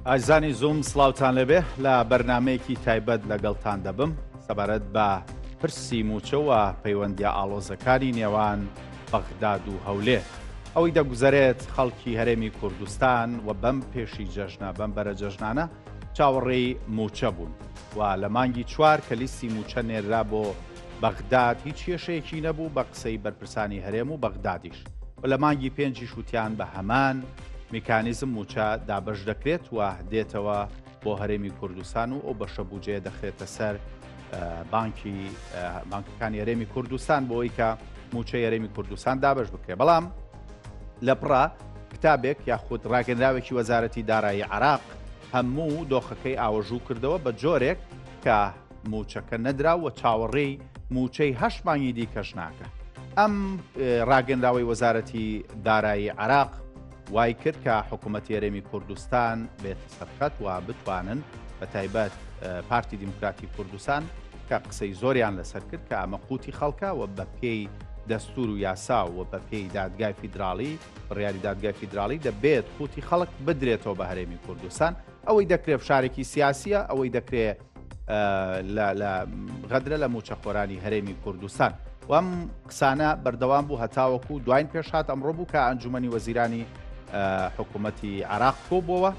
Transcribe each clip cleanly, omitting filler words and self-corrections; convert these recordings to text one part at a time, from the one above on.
ئازانی زووم سڵاوتان لەبێ لە بەرنمەیەکی تایبەت لەگەڵتان دەبم سەبارەت بە پرسی موچەوە پەیوەندیە ئاڵۆزەکانی نێوان بەغداد و هەولێر ئەوەی دەگوزارێت خەڵکی هەرێمی کوردستان و بەم پێشی جەژنە بەم بەرە جەژنانە چاوەڕێی موچە بوون و لە مانگی چوار کە لیستی موچە نێررا بۆ بەغداد هیچ کێشەیەکی نەبوو بە قسەی بەرپرسانی هەرێم و بەغدادیش و لە مانگی پێنجی شووتیان بە هەمان میکانیزم موچە دابش دەکرێت و دێتەوە بۆ هەرێمی کوردستان و ئەو بەشە بوجێ دەخرێتە سەر بانکەکانی هەرێمی کوردستان بۆ ئەوەی کە موچەی هەرێمی کوردستان دابش بکرێت بەڵام لە پڕا کتابێک یاخود ڕاگەنراوێکی وەزارەتی دارایی عراق هەموو دۆخەکەی ئاوەژوو کردەوە بە جۆرێک کە موچەکە نەدرا و چاوەڕێی موچەی هەشت مانگی دیکەش ناکە ئەم ڕاگەنراوەی وەزارەتی دارایی عراق وای کرد کە حکوومەتی هەرێمی کوردستان بێت سەرخەت و بتوانن بە تایبەت پارتی دیموکراتی کوردستان کە قسەی زۆریان لەسەر کرد کە ئەمە قوتی خەڵکە و بە پێی دەستور و یاسا و بە پێی دادگای فیدراڵی بڕیاری دادگای فیدراڵی دەبێت قوتی خەڵک بدرێتەوە بە هەرێمی کوردستان ئەوەی دەکرێت شارێکی سیاسیە ئەوەی دەکرێت لە غەدرە لە موچەخۆرانی هەرێمی کوردستان و ئەم قسانە بەردەوام بوو هەتاوەکو دوایین پێشهات ئەمڕۆ بوو کە ئەنجومەنی وەزیرانی حکوومەتی عراق کۆبووەوە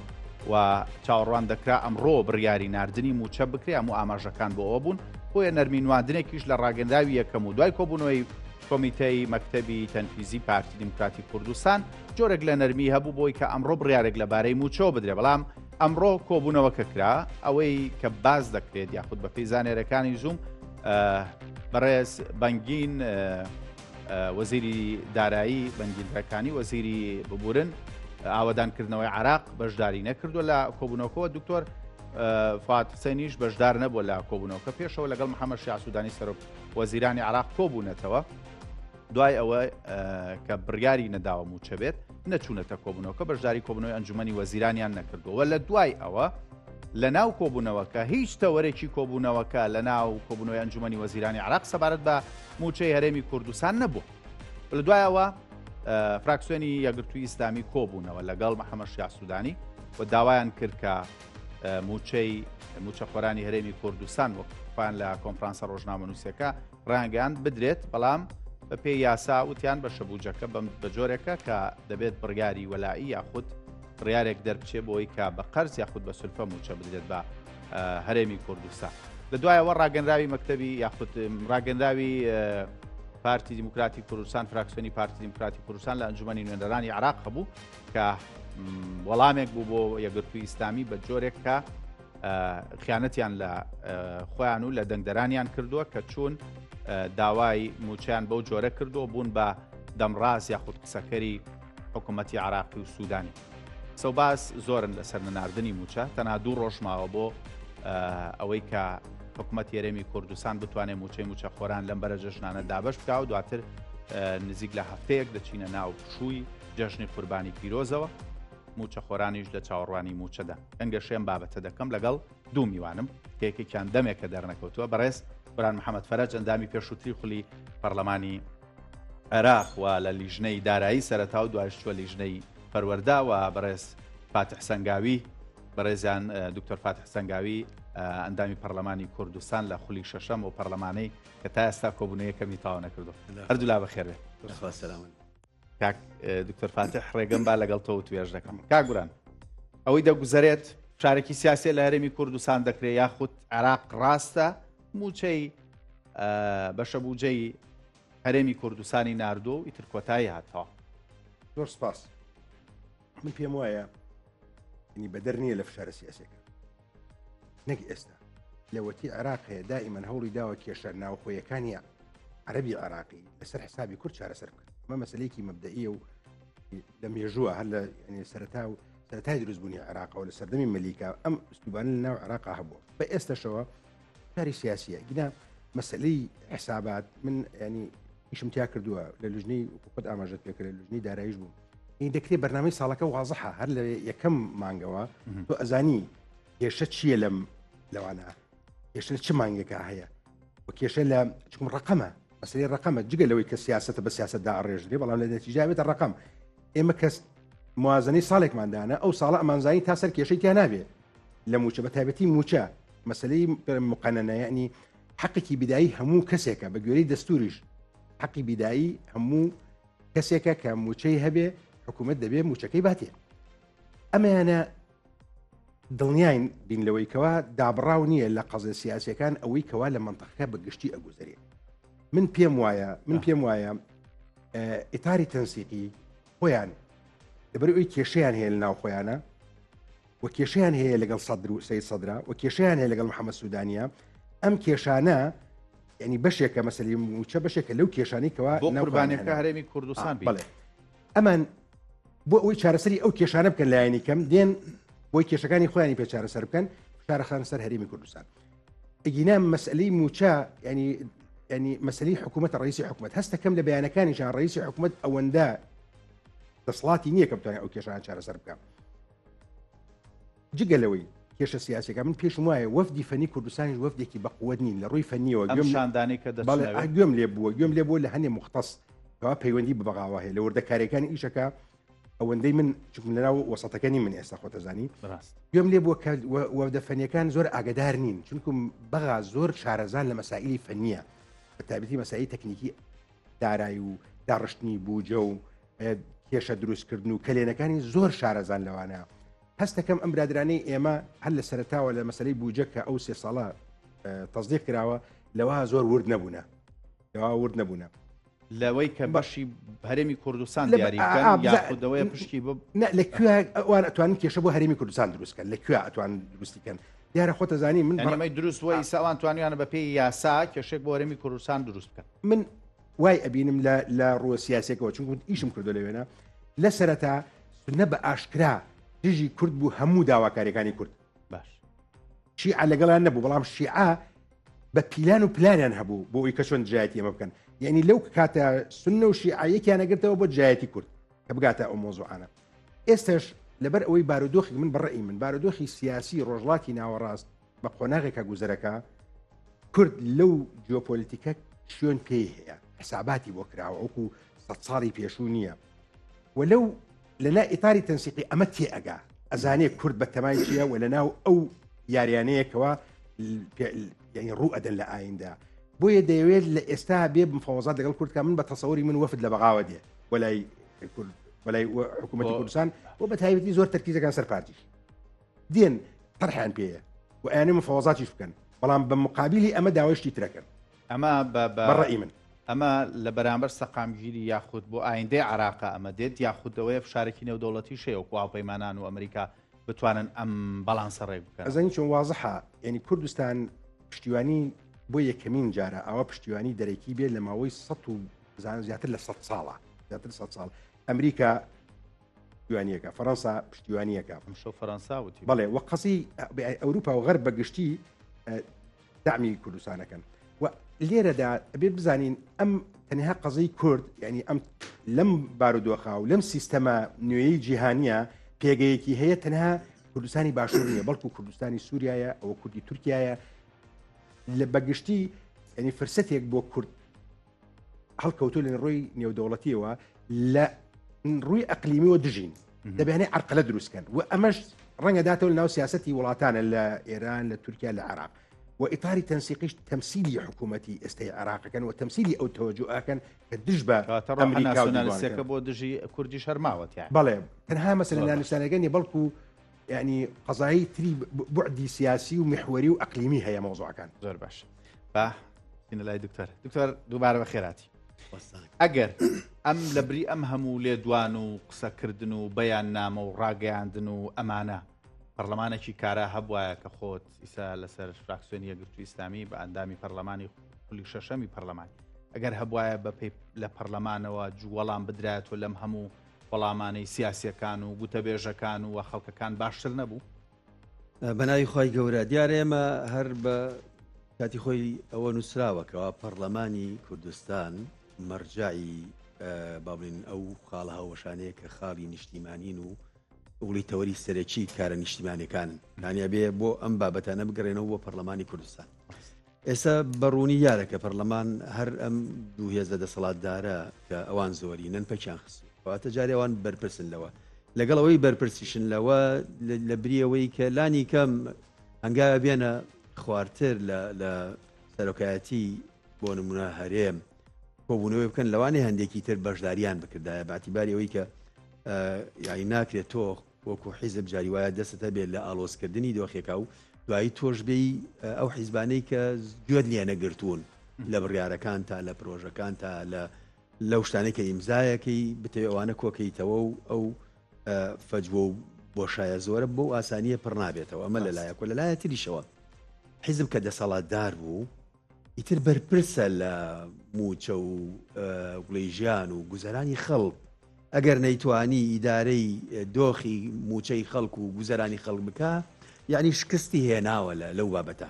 و چاوەڕوان دەکرا ئەمڕۆ بڕیاری ناردنی موچە بکرێ هەموو ئاماژەکان بۆ ئەوە بوون بۆیە نەرمینواندنێکیش لە ڕاگەنداوی یەکەم و دوای کۆبوونەوەی کۆمیتەی مەکتەبی تەنفیزی پارتی دیموکراتی کوردستان جۆرێک لە نەرمی هەبوو بۆی کە ئەمڕۆ بڕیارێک لەبارەی موچەوە بدرێ بەڵام ئەمڕۆ کۆبوونەوەکە کرا ئەوەی کە باز دەکرێت یاخود بە پێی زانێرەکانی زووم بەڕێز بەنگین وەزیری دارایی بەنگینەکانی وەزیری ببورن ئاوەدانکردنەوەی عراق بەشداری نەکردو لە کۆبوونەوەکەوە دکتۆر فات حسێنیش بەشدار نەبووە لە کۆبوونەوەکە پێشەوە لەگەڵ محەممەد شیع سوودانی سەرۆک وەزیرانی عراق کۆبوونەتەوە دوای ئەوە کە بڕیاری نەداوە موچە بێت نەچوونەتە کۆبوونەوەکە بەشداری کۆبوونەوەی ئەنجومەنی وەزیرانیان نەکردووە لە دوای ئەوە لە ناو کۆبوونەوەکە هیچ تەوەرێکی کۆبوونەوەکە لە ناو کۆبوونەوەی ئەنجومەنی وەزیرانی عراق سەبارەت بە موچەی هەرێمی کوردستان نەبوو لە دوایەوە فراکسیۆنی یەکگرتووی ئیسلامی کۆبوونەوە لەگەڵ محەممەد شیع سوودانی و داوایان کرد کە موچەخۆرانی هەرێمی کوردستان وەکوان لە کۆنفرانسە ڕۆژنامە نووسەکە ڕانگەیان بدرێت بەڵام بە پێی یاسا وتیان بە شەبوجەکە بە جۆرێکە کە دەبێت بڕیاری وەلایی یاخود ڕیارێک دەربچێ بۆی کە بە قەرز یاخود بە سولفە موچە بدرێت بە هەرێمی کوردستان لە دوایەوە ڕاگەنراوی مەکتەبی یاخود ڕاگەنراوی پارتی دیموکراتی کوردستان فراکسیۆنی پارتی دیموکراتی کوردستان لە ئەنجومەنی نوێنەرانی عراق هەبوو کە وەڵامێک بوو بۆ یەکگرتووی ئیسلامی بە جۆرێک کە خیانەتیان لە خۆیان و لە دەنگدەرانیان کردووە کە چوون داوای موچیان بەو جۆرە کردووە بوون بە دەمڕاست یاخود قسەکەری حکوومەتی عراقی و سوودانی سەوباس زۆرن لەسەر نەناردنی موچە تەنها دوو ڕۆژماوە بۆ ئەوەی کە حکوومەتی هەرێمی کوردستان بتوانێت موچەخۆران لەم بەرە جەژنانە دابش بکا و دواتر نزیک لە هەفتەیەک دەچینە ناو شووی جەژنی قوربانی پیرۆزەوە موچەخۆرانیش لە چاوەڕوانی موچەدا ئەنگە شێم بابەتە دەکەم لەگەڵ دوو میوانم کێکێکیان دەمێکە دەرنەکەوتووە بەڕێز بران محەممەد فەرەج ئەندامی پێشووتری خولی پەرلەمانی عێراق و لە لیژنەی دارایی سەرەتا و دوایشتووە لیژنەی پەروەردا و بەڕێز فاتح سەنگاوی بەڕێزیان دکتۆر فاتح سەنگاوی ئەندامی پەرلەمانی کوردستان لە خولی شەشەم و پەرلەمانەی کە تا ئێستا کۆبوونەیەکەمی تاوا نەکردو هەردوو لا بەخێر بێت کاک دکتۆر فاتح ڕێگەم با لەگەڵ تۆ توێژ دەکەم کاگوران ئەوەی دەگوزارێت شارێکی سیاسی لە هەرێمی کوردستان دەکرێت یاخود عراق ڕاستە موچەی بەشە بوجەی هەرێمی کوردستانی ناردۆ و ئیتر کۆتایی هاتەوە زۆر سپاس من پێم وایە ینی بەدەر نییە لە فشارە سیاسەکە نەک ئێستا لەوەتی عراقەیە دائیمەن هەوڵی داوە کێشە ناوخۆیەکانی عەرەبی عراقی لەسەر حسابی کورد چارەسەر بکەن ئەمە مەسەلەیەکی مەبدەئیە و لە مێژووە هەر لە سەرەتای دروستبوونی عراقەوە لە سەردەمی مەلیکا ئەم ئوستوبانە لە ناو عراقا هەبووە بە ئێستاشەوە کاری سیاسیە گینا مەسەلەی حسابات من ینی ئیشم تیا کردووە لە لوژنەی حکومەت ئاماژەت پێکرد لە لوژنەی داراییش بوو دەکرێت بەرنامەی ساڵەکە وازەحە هەر لە یەکەم مانگەوە تۆ ئەزانی کێشە چییە لەوانە کێشە چ مانگێکە هەیە و کێشە لە چکم ڕقەمە مەسەلەی ڕقەمە جگە لەوەی کە سیاسەتە بە سیاستدا ئەڕێژدرێ بەڵام لە نەتیجە بێتە ڕقەم ئێمە کەس موازنەی ساڵێکماندانە ئەو ساڵە ئەمانزانی تا سەر کێشەی تیا نابێ لە موچە بە تایبەتی موچە مەسلەی مقننە یعنی حقێکی بیدایی هەموو کەسێکە بە گوێرەی دەستوریش حقی بیدایی هەموو کەسێکە کە موچەی هەبێ حکوومەت دەبێ موچەکەی باتێ ئەمەیانە دڵنیاین بین لەوەی کەوا دابڕاو نییە لە قەزە سیاسەکان ئەوەی کەوا لە منتەقەکە بەگشتی ئەگوزارێ من پێم وایە ئیتاری تەنسیقی خۆیان لەبەر ئەوی کێشەیان هەیە لە ناو خۆیانە و کێشەیان هەیە لەگەڵ سەدر و سەید سەدرا و کێشەیان هەیە لەگەڵ محەممەد سوودانیە ئەم کێشانە ینی بەشێکە مەسەلی موچە بەشێکە لەو کێشانی کەوا قوربانیەکە هەرێمی کوردستان بڵێ ئەمان بۆ ئەوی چارەسەری ئەو کێشانە بکەن لایەنی کەم دێن بۆی کێشەکانی خۆیانی پێ چارەسەر بکەن شارەخان سەر هەرێمی کوردستان ئەگینا مەسئلەی موچە ینی مەسەلی حکوومەت ڕئیسی حکوومەت هەستە کەم لە بەیانەکانیشان ڕئیسی حکوومەت ئەوەندە دەسڵاتی نییە کە بتوانێت ئەو کێشان چارەسەر بکەم جگەلەوەی کێشە سیاسەکە من پێشم وایە وەفدی فەنی کوردستانیش وەفدێکی بەقووەت نین لە ڕووی فەنیەوە شاندانی کە گوێم لێ بووە لە هەنێ مختص کەوا پەیوەندی ببغاوە هەیە لە وردەکاریەکانی ئیشەکە ئەوەندەی من لەناو وەسەتەکەنی من ئێستا خۆتەزانی گوێم لێ بووە کە وەفدە فەنیەکان زۆر ئاگدار نین چونکم بەغا زۆر شارەزان لە مەسائلی فەنیە بە تایبەتی مەسایی تەکنیکی دارایی و داڕشتنی بووجە و کێشە دروستکردن و کلێنەکانی زۆر شارەزان لەوانە هەستەکەم ئەم برادرانەی ئێمە هەر لە سەرتاوە لە مەسلەی بووجە کە ئەو 3 ساڵە تەزدیق کراوە لەوە زۆر ورد نەبوونە لەوەی کە بەشی هەرێمی کوردستان دیاریکەن یاخودەوەی پشتی لەکوێ ئەوان ئەتوانن کێشە بۆ هەرێمی کوردستان دروستکەن لەکوێ ئەتوان دروستیکەن دیارە خۆتەزانی من ئەمەی دروست وای ئیساوان توانیانە بە پێی یاسا کێشێک بۆ هەرێمی کوردستان دروست بکەن من وای ئەبینم لە ڕووە سیاسێکەوە چونکو ئیشم کردو لەوێنە لە سەرەتا سنە بە ئاشکرا دژی کورد بوو هەموو داواکاریەکانی کورد باش شیعە لەگەڵیان نەبوو بەڵام شیعە بە پیلان و پلانیان هەبوو بۆ ئەوی کە چۆن جایەتی ئەمە بکەن یعنی لەو کاتە سنە و شیعەیەکیان نەگرتەوە بۆ جایەتی کورد کە بگاتە ئەو مۆزوعانە ئێستش لەبەر ئەوەی بارودۆخی من بەڕێی من بارودۆخی سیاسی ڕۆژڵاتی ناوەڕاست بە قۆناغێکە گوزەرەکە کورد لەو جیۆپۆلیتیکە شوێن پێی هەیە حساباتی بۆ کراوە ئەوکو 100 ساڵی پێشوو نییە وەلەو لەنا ئیتاری تەنسیقی ئەمە تێئەگا ئەزانێ کورد بە تەمای چییە و لەناو ئەو یاریانەیەکەوە یعنی ڕوو ئەدەن لە ئایندا بۆیە دەیەوێت لە ئێستا بێ مفاوەزات لەگەڵ کوردکە من بە تەسەوری من وەفد لە بەغاوە دێ وەلای حکوومەتی کوردستان و بە تایبەتی زۆر تەرکیزەکان سەر پارتیش دێن طرحیان پێیە و ئەیانێ مفاوەزاتیش بکەن بەڵام بە مقابلی ئەمە داوای شتی ترەکەن ئەمە بەڕێی من ئەمە لە بەرامبەر سەقامگیری یاخود بۆ ئایندەی عراقا ئەمە دێت یاخودەوەی فشارێکی نێودەوڵەتی شەیە و هاوپەیمانان و ئەمریکا بتوانن ئەم بەڵانسە ڕێک بکەن ئەزانی چۆن وازەحە یعنی کوردستان پشتیوانی بۆ یەکەمین جارە ئەوە پشتیوانی دەرەکی بێت لە ماوەی 100 زیاتر لە 100 ساڵە زیاتر 100 ساڵ ئەمریکا پشتیوانیەکە فەڕەنسا پشتیوانیەکە ئەمشەو فەڕەنسا وتی بەڵێ وە قەسی ئەوروپا و غەرب بەگشتی دامی کوردستانەکەن و لێرەدا ئەبێت بزانین ئەم تەنها قەزەی کورد یعنی ئەم لەم بارودۆخە و لەم سیستەمە نوێیی جیهانیە پێگەیەکی هەیە تەنها کوردستانی باشوور نیە بەڵکو کوردستانی سووریایە ئەوە کوردی تورکایە لە بەگشتی ینی فرسەتێک بۆ کورد هەڵکەوتو لە ڕۆی نێودەوڵەتیەوە لە ڕووی ئەقلیمیەوە دژین دەبێنێ عرقلە دروستکەن و ئەمەش ڕەنگەداتەوە لە ناو سیاسەتی وڵاتانە لە ئێران لە تورکیا لە عراق وإطاري تنسيقيش تمثيلي حكومتي استي عراق كان وتمثيلي أو توجه كان كدج با أمريكا ونالسيكا بودجي كردي شرماوت يعني بلى تنها مثلا نالسانجاني بلكو يعني قضايا تري بعدي سياسي ومحوري وأقليمي هي موضوع كان زور باش با هنا لاي دكتور دوباره بخيراتي ئەگەر ئەم لەبری ئەم هەموو لێدوان و قسەکردن و بەیان نامە و ڕاگەیاندن و ئەمانە پەرلەمانێکی کارا هەبوایە کە خۆت ئیسا لەسەر فراکسیۆنی یەکگرتووی ئیسلامی بە ئەندامی پەرلەمانی خولی شەشەمی پەرلەمانی ئەگەر هەبوایە بە پێی لە پەرلەمانەوە وەڵام بدرایەوە لەم هەموو وەڵامانەی سیاسیەکان و گوتەبێژەکان و خەڵکەکان باشتر نەبوو بەناوی خۆی گەورە دیارە ئێمە هەر بە کاتی خۆی ئەوە نووسراوەکەوە پەرلەمانی کوردستان مەرجعی بابلین ئەو خاڵە هاوشانەیە کە خاڵی نیشتیمانین و وڵی تەوەری سەرەکی کارە نیشتیمانەکان نانیا بێ بۆ ئەم بابەتانە بگەڕێنەوە بۆ پەرلەمانی کوردستان ئێستا بەڕوونی یارەکە پەرلەمان هەر ئەم دوو هێزە دەسەڵاتدارە کە ئەوان زۆری نەنپەکیان خست کەواتە جارێوان بەرپرسن لەوە لەگەڵەوەی بەرپرسیشن لەوە لە بریەوەی کە لانی کەم هەنگاوە بێنە خواردتر لە سەرۆکایەتی بۆ نمونە هەرێم کۆبوونەوەی بکەن لەوانەیە هەندێکی تر بەشداریان بکردایە باعتیباریەوەی کە یاری ناکرێت تۆ وەکو حیزب جاری وایە دەستە بێت لە ئالۆزکردنی دۆخێکا و دوایی تۆش بێی ئەو حیزبانەی کە گوێت لێ نەگرتوون لە بڕیارەکان تا لە پرۆژەکان تا لەو شتانەی کە ئیمزایەکەی بتێ ئەوانە کۆکەیتەوە و ئەو فەجوە و بۆشایە زۆرە بۆ ئاسانیە پڕ نابێتەوە ئەمە لەلایەکۆ لەلایە تریشەوە حیزب کە دەسەڵاتدار بوو ئیتر بەرپرسە لە موچە و گوڵەی و گوزەرانی خەڵک ئەگەر نەیتوانی ئیدارەی دۆخی موچەی خەڵک و گوزەرانی خەڵک بکە یعنی شکستی هێناوە لەو بابەتە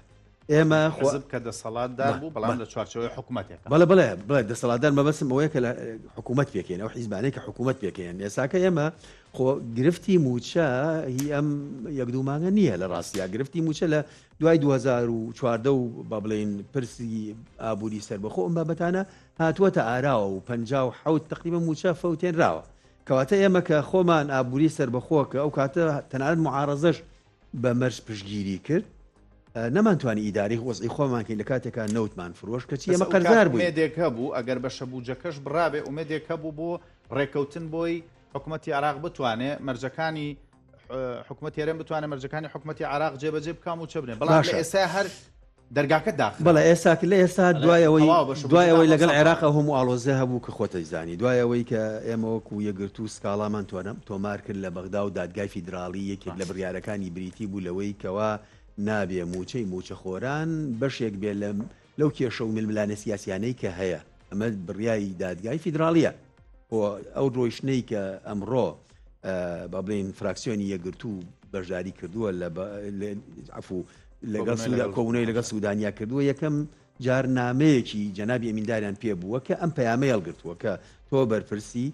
ئێمە حزب کە دەسەڵاتدار بوو بەڵام لە چوارچەوەی حکوومەتێک بڵێ دەسەڵاتدار مەبەستم ئەوەیە کە لە حکوومەت پێکەین ئەو حیزبانەی کە حکوومەت پێکەین ئێساکە ئێمە خۆ گرفتی موچە هی ئەم یەک دوو مانگە نییە لە ڕاستیا گرفتی موچە لە دوای 2014 و با بڵێن پرسی ئابووری سەربەخۆ ئەم بابەتانە هاتووەتە ئاراوە و 57 تقریبا موچە فەوتێنراوە کەواتە ئێمە کە خۆمان ئابووری سەربەخۆکە ئەو کاتە تەنانەت معارەزەش بە مەرج پشتگیری کرد نەمانتوانی ئیداری وەزعی خۆمانکەین لە کاتێکا نەوتمان فرۆش کەچی ئێمە قەرزار بووین ئومێدێک هەبوو ئەگەر بەشە بوجەکەش بڕابێ ئومێدێک هەبوو بۆ ڕێکەوتن بۆی حکوومەتی عراق بتوانێت مەرجەکانی حکوومەتی هەرێم بتوانێت مەرجەکانی حکوومەتی عراق جێبەجێ بکام و چ بنێ بەڵام لە ئێستا هەر دەرگاکە داخل بەڵێ ئێستا لە ئێستا دوایەوەی لەگەڵ عێراق هەموو ئاڵۆزە هەبوو کە خۆتەی زانی دوایەوەی کە ئێمە وەکو یەگرتو سکاڵامان تۆمار کرد لە بەغدا و دادگای فیدراڵی یەکێک لە بڕیارەکانی بریتی بوو لەوەی کەوا نابێ موچەی موچە خۆران بەشێک بێ لەو کێشە و ململانە سیاسیانەی کە هەیە ئەمە بڕیایی دادگای فیدراڵیە ئەو ڕۆیشتنەی کە ئەمڕۆ با بڵێن فراکسیۆنی یەگرتو بەشداری کردووە عفو لەگەڵ کۆبوونەوەی لەگەڵ سوودانیا کردووە یەکەم جارنامەیەکی جەنابی ئەمینداریان پێ بووە کە ئەم پەیامە هەڵگرتووە کە تۆ بەرپرسی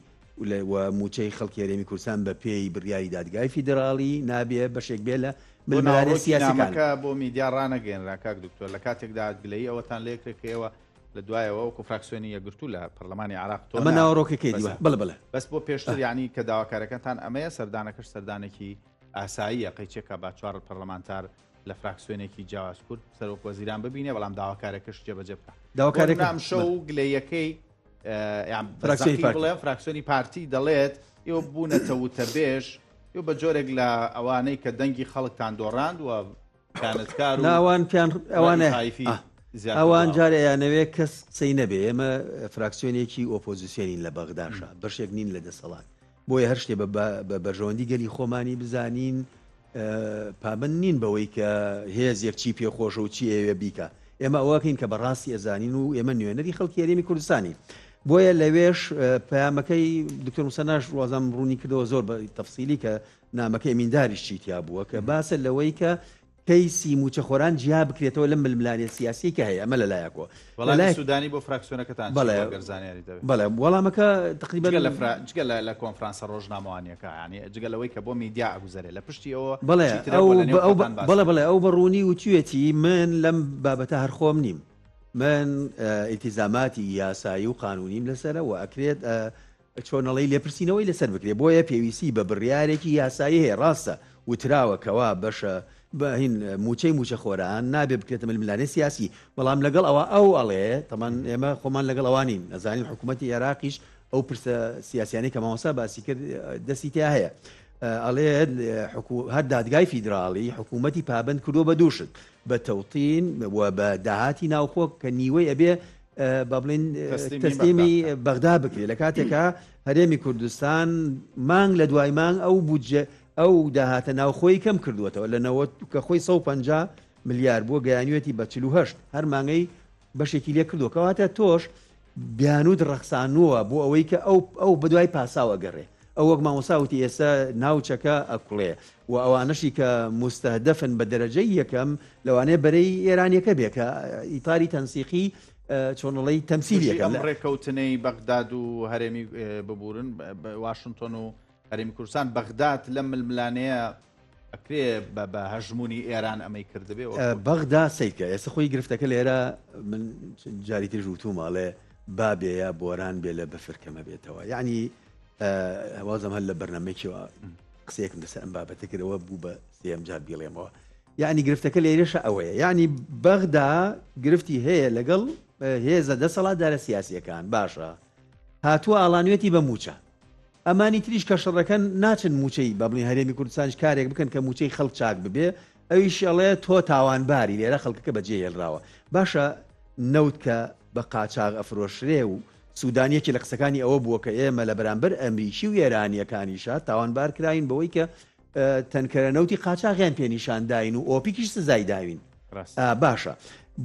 و موچەی خەڵکی هەرێمی کوردستان بە پێی بڕیاری دادگای فیدراڵی نابێ بەشێک بێ لە ململانە سیاسیەکە بۆ میدیا ڕانەگەێنرا کاک دکتۆر لە کاتێکدا گلەی ئەوەتان لێکرێکەوە لە دوایەوە وەکو فراکسیۆنی یەگرتو لە پەرلەمانی عراق تۆ ئەمە ناوەڕۆکەکەی دیوە بڵێ بەس بۆ پێشتر یعنی کە داواکارەکەتان ئەمەیە سەردانەکەش سەردانێکی ئاساییە قەیچێکە با چوار پەرلەمانتار لە فراکسیۆنێکی جیاواز کورد سەرۆک وەزیران ببینێ بەڵام داواکارەکەش جێبەجێ بکە داواکارەکەم شەو گلەیەکەی فراکسیۆنی پارتی دەڵێت ئێوە بوونەتە وتەبێژ بە جۆرێک لە ئەوانەی کە دەنگی خەڵکتان دۆڕاند و کانتکار ئەوان جارەیانەوێ کەس قسەی نەبێ ئێمە فراکسیۆنێکی ئۆپۆزیسیۆنین لە بەغداشە بەشێک نین لە دەسەڵات بۆیە هەر شتێ بە بەرژەوەندی گەلی خۆمانی بزانین پابند نین بەوەی کە هێزێک چی پێخۆشە و چی ئێوێ بیکە ئێمە ئەوەکەین کە بەڕاستی ئەزانین و ئێمە نوێنەری خەڵکی هەرێمی کوردستانی بۆیە لەوێش پەیامەکەی دکتۆر موسەناش ڕۆزان ڕوونی کردەوە زۆر بە تەفسیلی کە نامەکەی ئەمینداریش چیتیا بووە کە باسە لەوەی کە کەیسی موچەخۆران جیا بکرێتەوە لە ململانێ سیاسی کە هەیە ئەمە لەلایەکەوە وەڵامی سوودانی بۆ فراکسیۆنەکەتان گەرزانیاری دەبێت بەڵێ وەڵامەکە تقریبا جگە لە کۆنفرانسە ڕۆژنامەوانیەکە یعنی جگە لەوەی کە بۆ میدیا ئەگوزارێت لە پشتی ئەوە بڵێ ئەو بەڕوونی و توێتی من لەم بابەتە هەر خۆم نیم من ئیلتیزاماتی یاسایی و قانونیم لەسەرەوە ئەکرێت چۆنەڵی لێپرسینەوەی لەسەر بکرێت بۆیە پێویستی بە بڕیارێکی یاسایی هەیە ڕاستە وتراوەکەوا بەشە بەهین موچەی موچە خۆران نابێ بکرێتە ململانێ سیاسی بەڵام لەگەڵ ئەوە ئەو ئەڵێ تەمان ئێمە خۆمان لەگەڵ ئەوانین نەزانین حکوومەتی عێراقیش ئەو پرسە سیاسیانەی کە مامۆستا باسی کرد دەستی تیا هەیە ئەڵێ هەر دادگای فیدراڵی حکوومەتی پابند کردو بە دووشت بە تەوتین و بە داهاتی ناوخۆ کە نیوەی ئەبێ با بڵێن تەسلیمی بەغدا بکرێت لە کاتێکە هەرێمی کوردستان مانگ لە دوای مانگ ئەو بودجە ئەو داهاتە ناوخۆی کەم کردوێتەوە لەنەوە کە خۆی 150 ملیار بۆ گەیانوێتی بە 48 هەر مانگەی بەشێکی لێ کردو کەواتە تۆش بیانود ڕەخسانووە بۆ ئەوەی کە ئەو بەدوای پاساوە گەڕێ ئەو وەک مامۆساوتی ئێستا ناوچەکە ئەکوڵێ و ئەوانەشی کە مستەهدەفن بە دەرەجەی یەکەم لەوانەیە بەرەی ئێرانیەکە بێ کە ئیتاری تەنسیقی چۆنڵی تەمسیلیەکەم ڕێکەوتنەی بەغداد و هەرێمی ببورن واشنگتن و هەرێمی کوردستان بەغداد لە ململانەیە ئەکرێ بە هەژمونی ئێران ئەمەی کردبێ بەغدا سیدکە ئێستا خۆی گرفتەکە لێرە من جاری تر ژووتوماڵێ بابێە بۆران بێ لە بەفرکەمە بێتەوە یعنی وازم هلا برنامجي قسيكم دەسە ئەم بابەتەکەەوە بوو بە سێم جار بیڵێمەوە یعنی گرفتەکە لێرەشە ئەوەیە یعنی بەغدا گرفتی هەیە لەگەڵ هێزە دەسەڵاتدارە سیاسیەکان باشە هاتووە ئاڵانوێتی بە موچە ئەمانی تریش کە شەڕەکەن ناچن موچەی بەبڵین هەرێمی کوردستانش کارێک بکەن کە موچەی خەڵک چاک ببێ ئەویشەڵێ تۆ تاوانباری لێرە خەڵکەکە بەجێ هێڵراوە باشە نەوت کە بە قاچاغ ئەفرۆشرێ و سوودانیەکی لە قسەکانی ئەوە بووە کە ئێمە لە بەرامبەر ئەمریکی و ئێرانیەکانیشە تاوانبار کراین بەوەی کە تەنکەرە نەوتی قاچاغیان پێنیشانداین و ئۆپیکیش سزای داوین باشە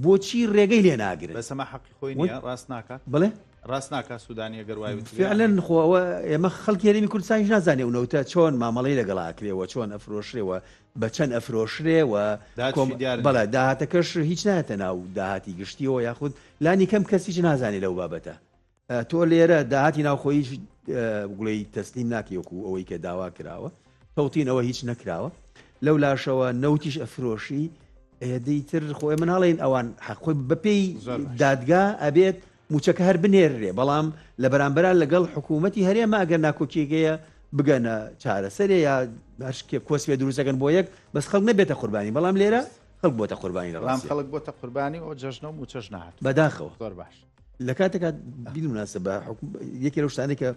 بۆچی ڕێگەی لێ ناگرێت بەسەما حەقی خۆی نییە ڕاست ناکات بڵێ ڕاست ناکات سوودانی گەروای فعلەن خۆەوە ئێمە خەڵکی هەرێمی کوردستانیش نازانێ نەوتە چۆن مامەڵەی لەگەڵاکرێەوە چۆن ئەفرۆشرێەوە بە چەند ئەفرۆشرێەوە بەڵێ داهاتەکەش هیچ نایەتە ناو داهاتی گشتیەوە یاخود لانی کەم کەسیش نازانێ لەو بابەتە تۆ لێرە داهاتی ناوخۆیش گوڵی تەسلیم ناکەوەکو ئەوەی کە داوا کراوە تەوتینەوە هیچ نەکراوە لەو لاشەوە نەوتیش ئەفرۆشی دەیتر خۆی مناڵێن ئەوان حەقۆی بەپێی دادگا ئەبێت موچەکە هەر بنێرێ بەڵام لە بەرامبەران لەگەڵ حکوومەتی هەرێمە ئەگەر ناکۆکیەکەیە بگەنە چارەسەرێ یا کۆسپێ دروستەکەن بۆ یەک بەس خەڵک نەبێتە قوربانی بەڵام لێرە خەڵک بۆتە قوربانی لەڵام خەڵک بۆتە قوربانی ئەو جەژنە و موچەش نهات بەداخەوە زۆر باش لە کاتێکا بیمناسە بە یەکی لەو شتانێک کە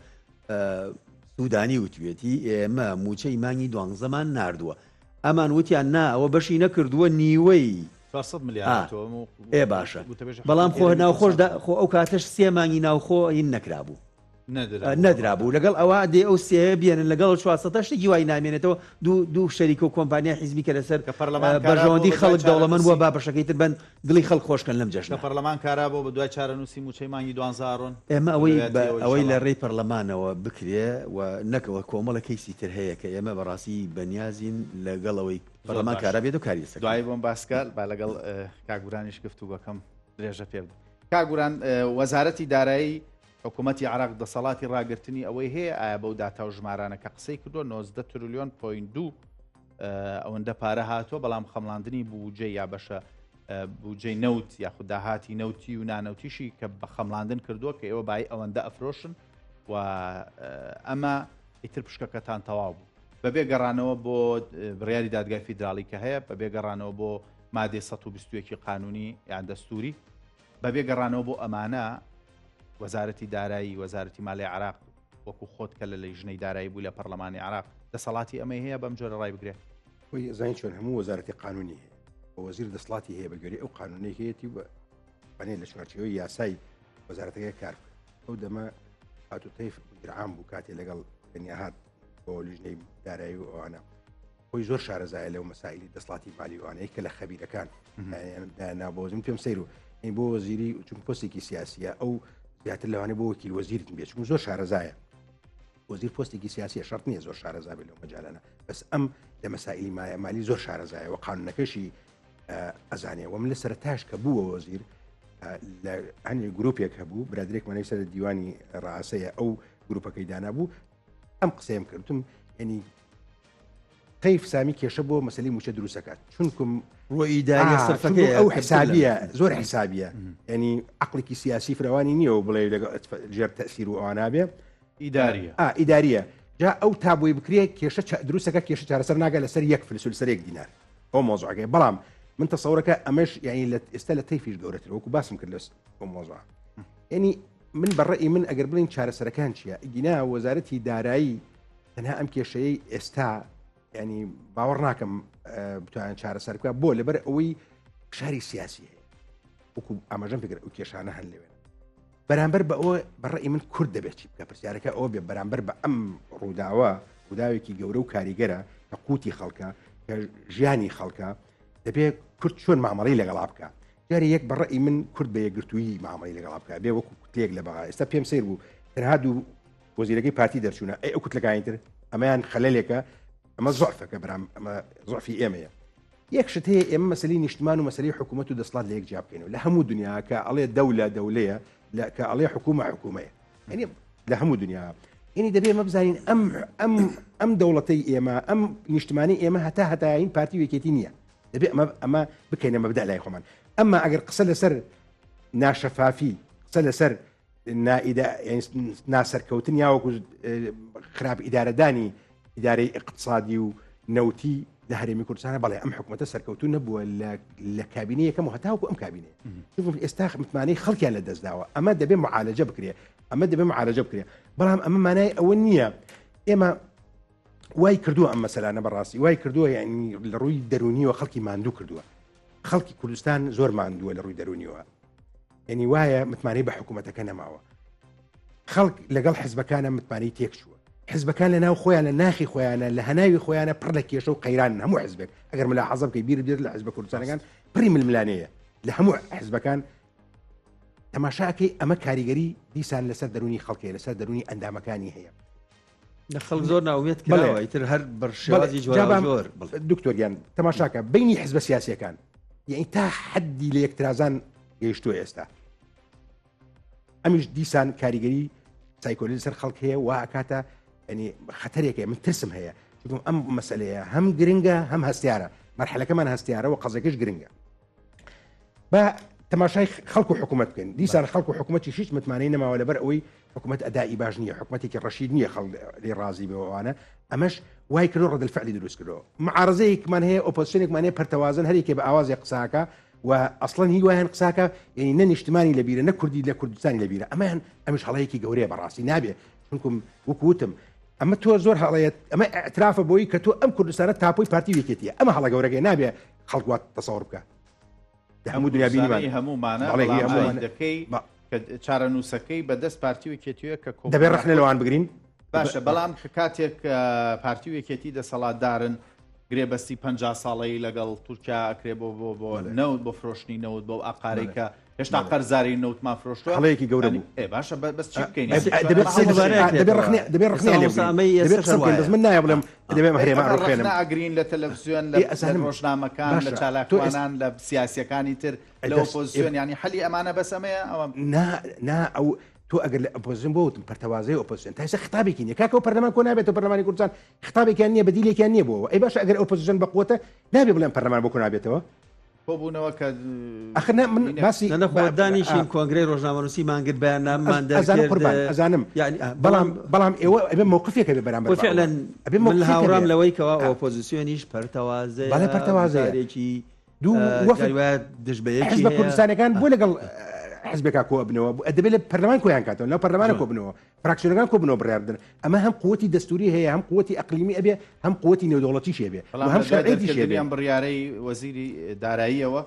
سوودانی وتوێتی ئێمە موچەی مانگی دوانزەمان ناردووە ئەمان وتیان نا ئەوە بەشی نەکردووە نیوەی 400 میلیارد باشە بەڵام خۆ ناوخۆش خۆ ئەو کاتەش سێ مانگی ناوخۆ هین نەکرابوو نەدرابوو لەگەڵ ئەوە دێ ئەو سێ بێنن لەگەڵ 400 شتێکی وای نامێنێتەوە دوو شەریک و کۆمپانیا حیزبی کە لەسەر بەژەوەندی خەڵک دەوڵەمەند وە با بەشەکەی تر بن دڵی خەڵک خۆشکەن لەم جەژنە پەرلەمان کارا بۆ بە دوای چارەنووسی موچەی مانگی دوانزارۆن ئێمە ئەوەی لە ڕێی پەرلەمانەوە بکرێ و نەکەوە کۆمەڵە کەیسی تر هەیە کە ئێمە بەڕاستی بەنیازین لەگەڵەوەی پەرلەمان کارا بێت و کاریسە دوای بۆم باسکال با لەگەڵ کاگورانیش گفتوگەکەم درێژە پێ کاگوران وەزارەتی دارایی حکوومەتی عراق دەسەڵاتی ڕاگررتنی ئەوەی هەیە ئایا بەو داتا و ژمارانە کە قسەی کردو 90 تریلیۆن پوین دو ئەوەندە پارە هاتووە بەڵام خەمڵاندنی بوجێ یا بەشە بوجێ نەوت یاخود داهاتی نەوتی و نانەوتیشی کە بە خەمڵاندن کردووە کە ئێوە بای ئەوەندە ئەفرۆشن و ئەمە ئیتر پشکەکەتان تەواو بوو بەبێ گەڕانەوە بۆ بڕیاری دادگای فیدراڵی کە هەیە بەبێ گەڕانەوە بۆ مادەی 121 قانونی یان دەستوری بەبێ گەڕانەوە بۆ ئەمانە وەزارەتی دارایی وەزارەتی مالی عراق وەکو خۆت کە لە ژنەی دارایی بوو لە پەرلەمانی عراق دەسەڵاتی ئەمە هەیە بەم جۆرە ڕای بگرێت خۆی زین چۆن هەموو وەزارەتی قانونی هەیە وەزیر دەسەڵاتی هەیە بەگوێرەی ئەو قانونێکەتی بەنێ لە چوارچەوەی یاسای وەزارەتەکە کار ئەو دەمە هاتوتەی گرعام بوو کاتێ لەگەڵ تەنیا هات بۆ لیژنەی دارایی و ئەوانە خۆی زۆر شارەزایە لەو مەسائلی دەسەڵاتی مالی وانەیە کە لە خەبیرەکان نابۆزم پێم سەیر و بۆ وەزیری چون پۆستێکی سیاسیە ئەو زیاتر لەوانێ بۆ وەکیل وەزیرت بێت چون زۆر شارەزایە وەزیر پۆستێکی سیاسیە شەرت نییە زۆر شارەزا بێت لەو مەجالانە بەس ئەم لە مەسائلی مالی زۆر شارەزایە و قانونەکەشی ئەزانێ و من لە سەرتاش کە بووە وەزیر لە هەنێ گرروپێک هەبوو برادرێکمانەی سەر دیوانی ڕاستەیە ئەو گرروپەکەی دانا بوو ئەم قسەیم کردم ینی قەیف سامی کێشە بۆ مەسەلی موچە دروستەکات چونکم ڕۆئیداری سەرفەکەی ئەو حسابیە زۆر حسابیە ینی عقلێکی سیاسی فراوانی نییە و بڵێ لەگەڵ تەسیر و ئەوانابێ ئیداریە جا ئەو تابووی بکرێت کێشە دروستەکە کێشە چارەسەر ناگە لەسەر یەک فلسول سەرێک دینار ئەو مۆزوعەکەی بەڵام من تەسەورەکە ئەمەش یعنی ئێستا لە تەیفیش گەورەتر وەکو باسم کرد لەس ئەو مۆزوع ینی من بەڕێی من ئەگەر بڵین چارەسەرەکان چییە ئیگینا وەزارەتی دارایی تەنها ئەم کێشەیە ئێستا ینی باوەڕ ناکەم بتوانن چارەسەر بکە بۆ لەبەر ئەوەی شاری سیاسی هەیە وەکو ئاماژەم پێ ئەو کێشانە هەن لەوێن بەرامبەر بە ئەوە بەڕێی من کورد دەبێت چی بکە پرسیارەکە ئەوە بێ بەرامبەر بە ئەم ڕووداوە ڕووداوێکی گەورە و کاریگەرە کە قوتی خەڵکە کە ژیانی خەڵکە دەبێت کورد چۆن مامەڵی لەگەڵا بکە جاری یەک بەڕێی من کورد بە یەکگرتووی مامەڵی لەگەڵا بکە بێ وەکو کوتلێک لە بەغا ئێستا پێم سیر بوو تەنها دوو وەزیرەکەی پارتی دەرچوونە ئەی ئەو کوتلەکانتر ئەمەیان خەلەلێکە ئەمە زۆعفەکە برام ئەمە زۆعفی ئێمەیە یەک شت هەیە ئێمە مەسەلەی نیشتمان و مەسەلەی حکوومەت و دەسەڵات لە یەک جیا بکەینەوە لە هەموو دنیا کە ئەڵێ دەولەیە کە ئەڵێ حکوومەیە ینی لە هەموو دنیا ینی دەبێ مە بزانین ئەم دەوڵەتەی ئێمە ئەم نیشتمانی ئێمە هەتاین پارتی وێکێتی نییە دەبێ ئەمە بکەینە مەبدا لای خۆمان ئەمما ئەگەر قسە لەسەر ناشەفافی قسە لەسەر يعني ناسەرکەوتن یاوەکو خراپ ئیدارەدانی ئیدارەی اقتصادی و نەوتی لە هەرێمی کوردستانە بەڵێ ئەم حکوومەتە سەرکەوتو نەبووە لە کابینەیەکەم و هەتاوەکو ئەم کابینێ ئێستا متمانەی خەڵکیان لە دەستداوە ئەمە دەبێ معالەجە بکرێ بەڵام ئەمە مانای ئەوە نییە ئێمە وای کردووە ئەم مەسەلانە بەڕاستی وای کردووە یعنی لە ڕووی دەرونیەوە خەڵکی ماندوو کردووە خەڵکی کوردستان زۆر ماندووە لە ڕووی دەرونیەوە یعنی وایە متمانەی بە حکوومەتەکە نەماوە خەڵک لەگەڵ حزبەکانە متمانەی تێکچووە حزبەکان لە ناو خۆیان لە ناخی خۆیانە لە هەناوی خۆیانە پڕ لە کێشە و قەیران هەموو حزبێک ئەگەر ملاحەزە بکەی بیر بێت لە حزبە کوردستانەکان پڕی ململانەیە لە هەموو حزبەکان تەماشاکەی ئەمە کاریگەری دیسان لەسەر دەرونی خەڵکێ لەسەر دەرونی ئەندامەکانی هەیە لە خەڵک زۆر ناومێت کراوە ئیتر هەر بەرشێوازی جوار دکتۆریان تەماشاکە بینی حزبە سیاسیەکان یعنی تا حەدی لە یەکترازان گەیشتووە ئێستا ئەمیش دیسان کاریگەری سایکۆلۆژی سەر خەڵک هەیە وا ئەکاتە ینی خەتەرێکە من ترسم هەیە ئەم مەسەلەیە هەم گرنگە هەم هەستیارە مەرحەلەکەمان هەستیارە و قەزەکەش گرنگە بە تەماشای خەڵک و حکوومەت بکەین دیسان خەڵک و حکوومەتی هیچ متمانەی نەماوە لەبەر ئەوەی حکوومەت ئەدای باش نییە حکوومەتێکی ڕەشید نییە خەڵک لێ ڕازی بەوانە ئەمەش وای کردو ڕەدەلفعلی دروست کردەوە معارەزەیەکمان هەیە ئۆپۆزیسیۆنێکمان هەیە پەرتەوازن هەرێکێ بە ئاوازی قساکە و ئەسڵەن هی وایان قساکە یعنی نە نیشتمانی لەبیرە نە کوردی لە کوردستانی لەبیرە ئەمەیان ئەمش هەڵەیەکی گەورەیە بەڕاستی نابێ چونکم وەکوتم ئەمە تۆ زۆر هەڵەیەت ئەمە ئەترافە بۆی کە تۆ ئەم کوردستانە تاپۆی پارتی وێکێتیە ئەمە هەڵە گەورەکەی نابێ خەڵک وات تەسەوڕ بکە هەموو دنیا بینیمان هەموومانە دەکەی چارە نووسەکەی بەدەست پارتی وێکێتیوە کە دەبێت ڕخنە لەوان بگرین باشە بەڵام کاتێک پارتی وێکێتی دەسەڵاتدارن گرێبەستی 50 ساڵەی لەگەڵ تورکیا ئەکرێ بۆ نەوت بۆ فرۆشتنی نەوت بۆ ئاقارەی کە هێشتا قەرزاری نەوتمان فرۆشتووە هەڵەیەکی گەورە بوو باشە بەس چی بکەین دەبێت ڕخنێ من نایە بڵێم دەبێت هەرێما ڕخێنم ئاگرین لە تەلەڤیزیۆن لە ڕۆژنامەکان لە چالاکوانان لە سیاسیەکانی تر لە ئۆپۆزیسیۆن ینی حەلی ئەمانە بەسەمەیە ئەوە نا ئەو تۆ ئەگەر لە ئۆپۆزیسیۆن بۆتم پەرتەوازەی ئۆپۆزیسیۆن تا ئێستا خطابێکی نییە کاکە و پەرلەمان کۆ نابێت و پەرلەمانی کوردستان خطابێکیان نییە بەدیلێکیان نییە بۆەوە ئەی باشە ئەگەر ئۆپۆزیسیۆن بەقوتە نابێ بڵێن پەرلەمان بۆ کۆ نابێتەوە بۆبوونەوە کە ئەخنا من باسی نەخۆدانیشین کۆنگرەی ڕۆژنامەنووسی مانگر بەیاننامەمان دەرکرد ئەزانم بەڵام ئێوە ئەبێ مووقفێکە بێ بەرامبەر فعلا من هاوڕام لەوەی کەوا ئۆپۆزیسیۆنیش پەرتەوازەیە بەڵێ پەرتەوازەیەکی دوو دژبەیەکی حزب کوردستانەکان بۆ لەگەڵ حزبێکا کۆ بنەوە دەبێت لە پەرلەمان کۆیان کاتەوە لەو پەرلەمانە کۆ بنەوە فراکسیۆنەکان کۆ بنەوە بڕاردن ئەمە هەم قووەتی دەستوری هەیە هەم قووەتی ئەقلیمی ئەبێ هەم قووەتی نێودەوڵەتیش هەبێ هەم شەرعیەتیش هەبێ بڕیارەی وەزیری داراییەوە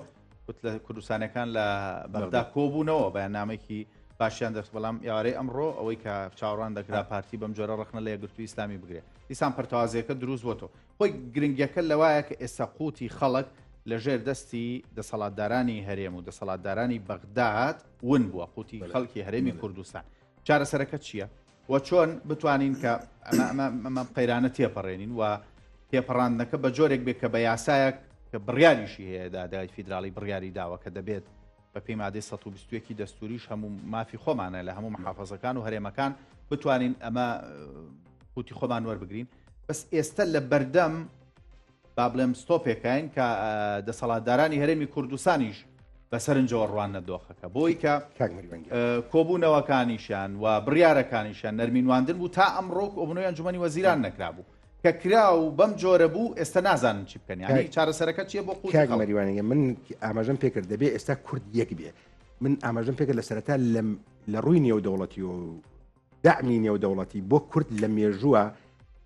لە کوردستانەکان لە بەغدا کۆبوونەوە بەیاننامێکی باشیان دەست بەڵام یاوارەی ئەمڕۆ ئەوەی کە چاوەڕوان دەکرا پارتی بەم جۆرە ڕخنە لە یەکگرتووی ئیسلامی بگرێت دیسان پەرتەوازیەکە دروست بۆتەوە خۆی گرنگیەکە لەوایە کە ئێستا قووتی خەڵک لەژێر دەستی دەسەڵاتدارانی هەرێم و دەسەڵاتدارانی بەغداد ون بووە قووتی خەڵکی هەرێمی کوردستان چارەسەرەکە چییە و چۆن بتوانین کە ئەمە قەیرانە تێپەڕێنین و تێپەڕاندنەکە بە جۆرێک بێت کە بە یاسایەک کە بڕیاریشی هەیە دادای فیدراڵی بڕیاری داوە کە دەبێت بە پێی مادەی 121 دەستوریش هەموو مافی خۆمانە لە هەموو محافەزەکان و هەرێمەکان بتوانین ئەمە قووتی خۆمان وەربگرین بەس ئێستا لە بەردەم با بڵێم ستۆپێکین کە دەسەڵاتدارانی هەرێمی کوردستانیش بەسەرنجەوە ڕوان نەدۆخەکە بۆی کە کۆبوونەوەکانیشیان و بڕیارەکانیشیان نەرمینواندن بوو تا ئەمڕۆ ئۆبنەوەی ئەنجومەنی وەزیران نەکرابوو کە کرا و بەم جۆرە بوو ئێستا نازانن چی بکەن یعنی چارەسەرەکە چیە بۆ قووتیوانەیە من ئاماژەم پێکرد دەبێت ئێستا کورد یەک بێ من ئاماژەم پێکرد لە سەرەتا لە ڕووی نێودەوڵەتی و داعمی نێودەوڵەتی بۆ کورد لە مێژووە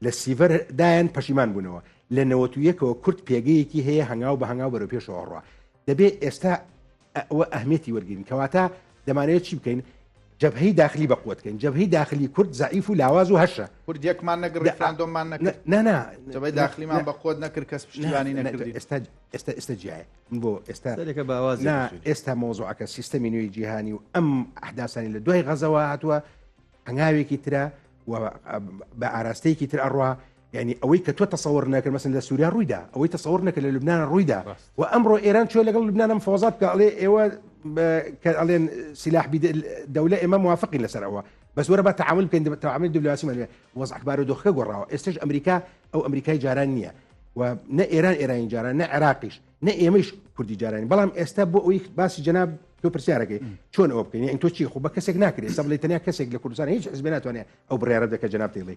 لە سیڤەر دایان پەشیمان بوونەوە لە 91ەوە کورد پێگەیەکی هەیە هەنگاو بە هەنگاو بەرەو پێشەوە ڕوا دەبێت ئێستا ئەوە ئەهمێتی وەرگین کەواتە دەمانێت چی بکەین جبهەی داخلی بەقوتکەین جبهەی داخلی کورد زعیف و لاواز و هەشە کوردیەکمان نەگەڕ ڕفراندۆممان نەکرد نانا جبهەی داخلیمان بەقوت نەکرد کەس پشتیوانی نەکردی ئێستا جیایە من بۆ ئێستا مۆزوعەکە سیستەمی نوێی جیهانی و ئەم ئەحداسانی لە دوای غەزەوە هاتووە هەنگاوێکی ترە و بە ئاراستەیەکی تر ئەڕوا يعني ئەوەی کە تۆ تەسەوەڕ نەکرد مەسەن لە سووریا ڕوویدا ئەوەی تەسەوەڕ نەکرد لە لوبنان ڕوویدا و ئەمڕۆ ئێران چۆ لەگەڵ لوبنانە مفاوەزات کە ئەڵێ ئێوە کە ئەڵێن سلاح دەولە ئێمە موافقین لەسەر ئەوە بەس وەرە بە تعامل بکەین تعامل دیبلۆماسیمان وەزع ئەخبار و دۆخەکە گۆڕاوە ئێستش ئەمریکا ئەو ئەمریکای جاران نییە و نە ئێران ئێرانی جاران نە عێراقیش نە ئێمەش کوردی جارانی بەڵام ئێستا بۆ ئەوەی باسی جەناب تۆ پرسیارەکەی چۆن ئەو بکەین یعنی تۆ چی خۆ بە کەسێک ناکرێت سەب لێ تەنیا کەسێک لە کوردستان هیچ حزب ناتوانێت ئەو بڕیارە بدەکە جەناب تێڵێ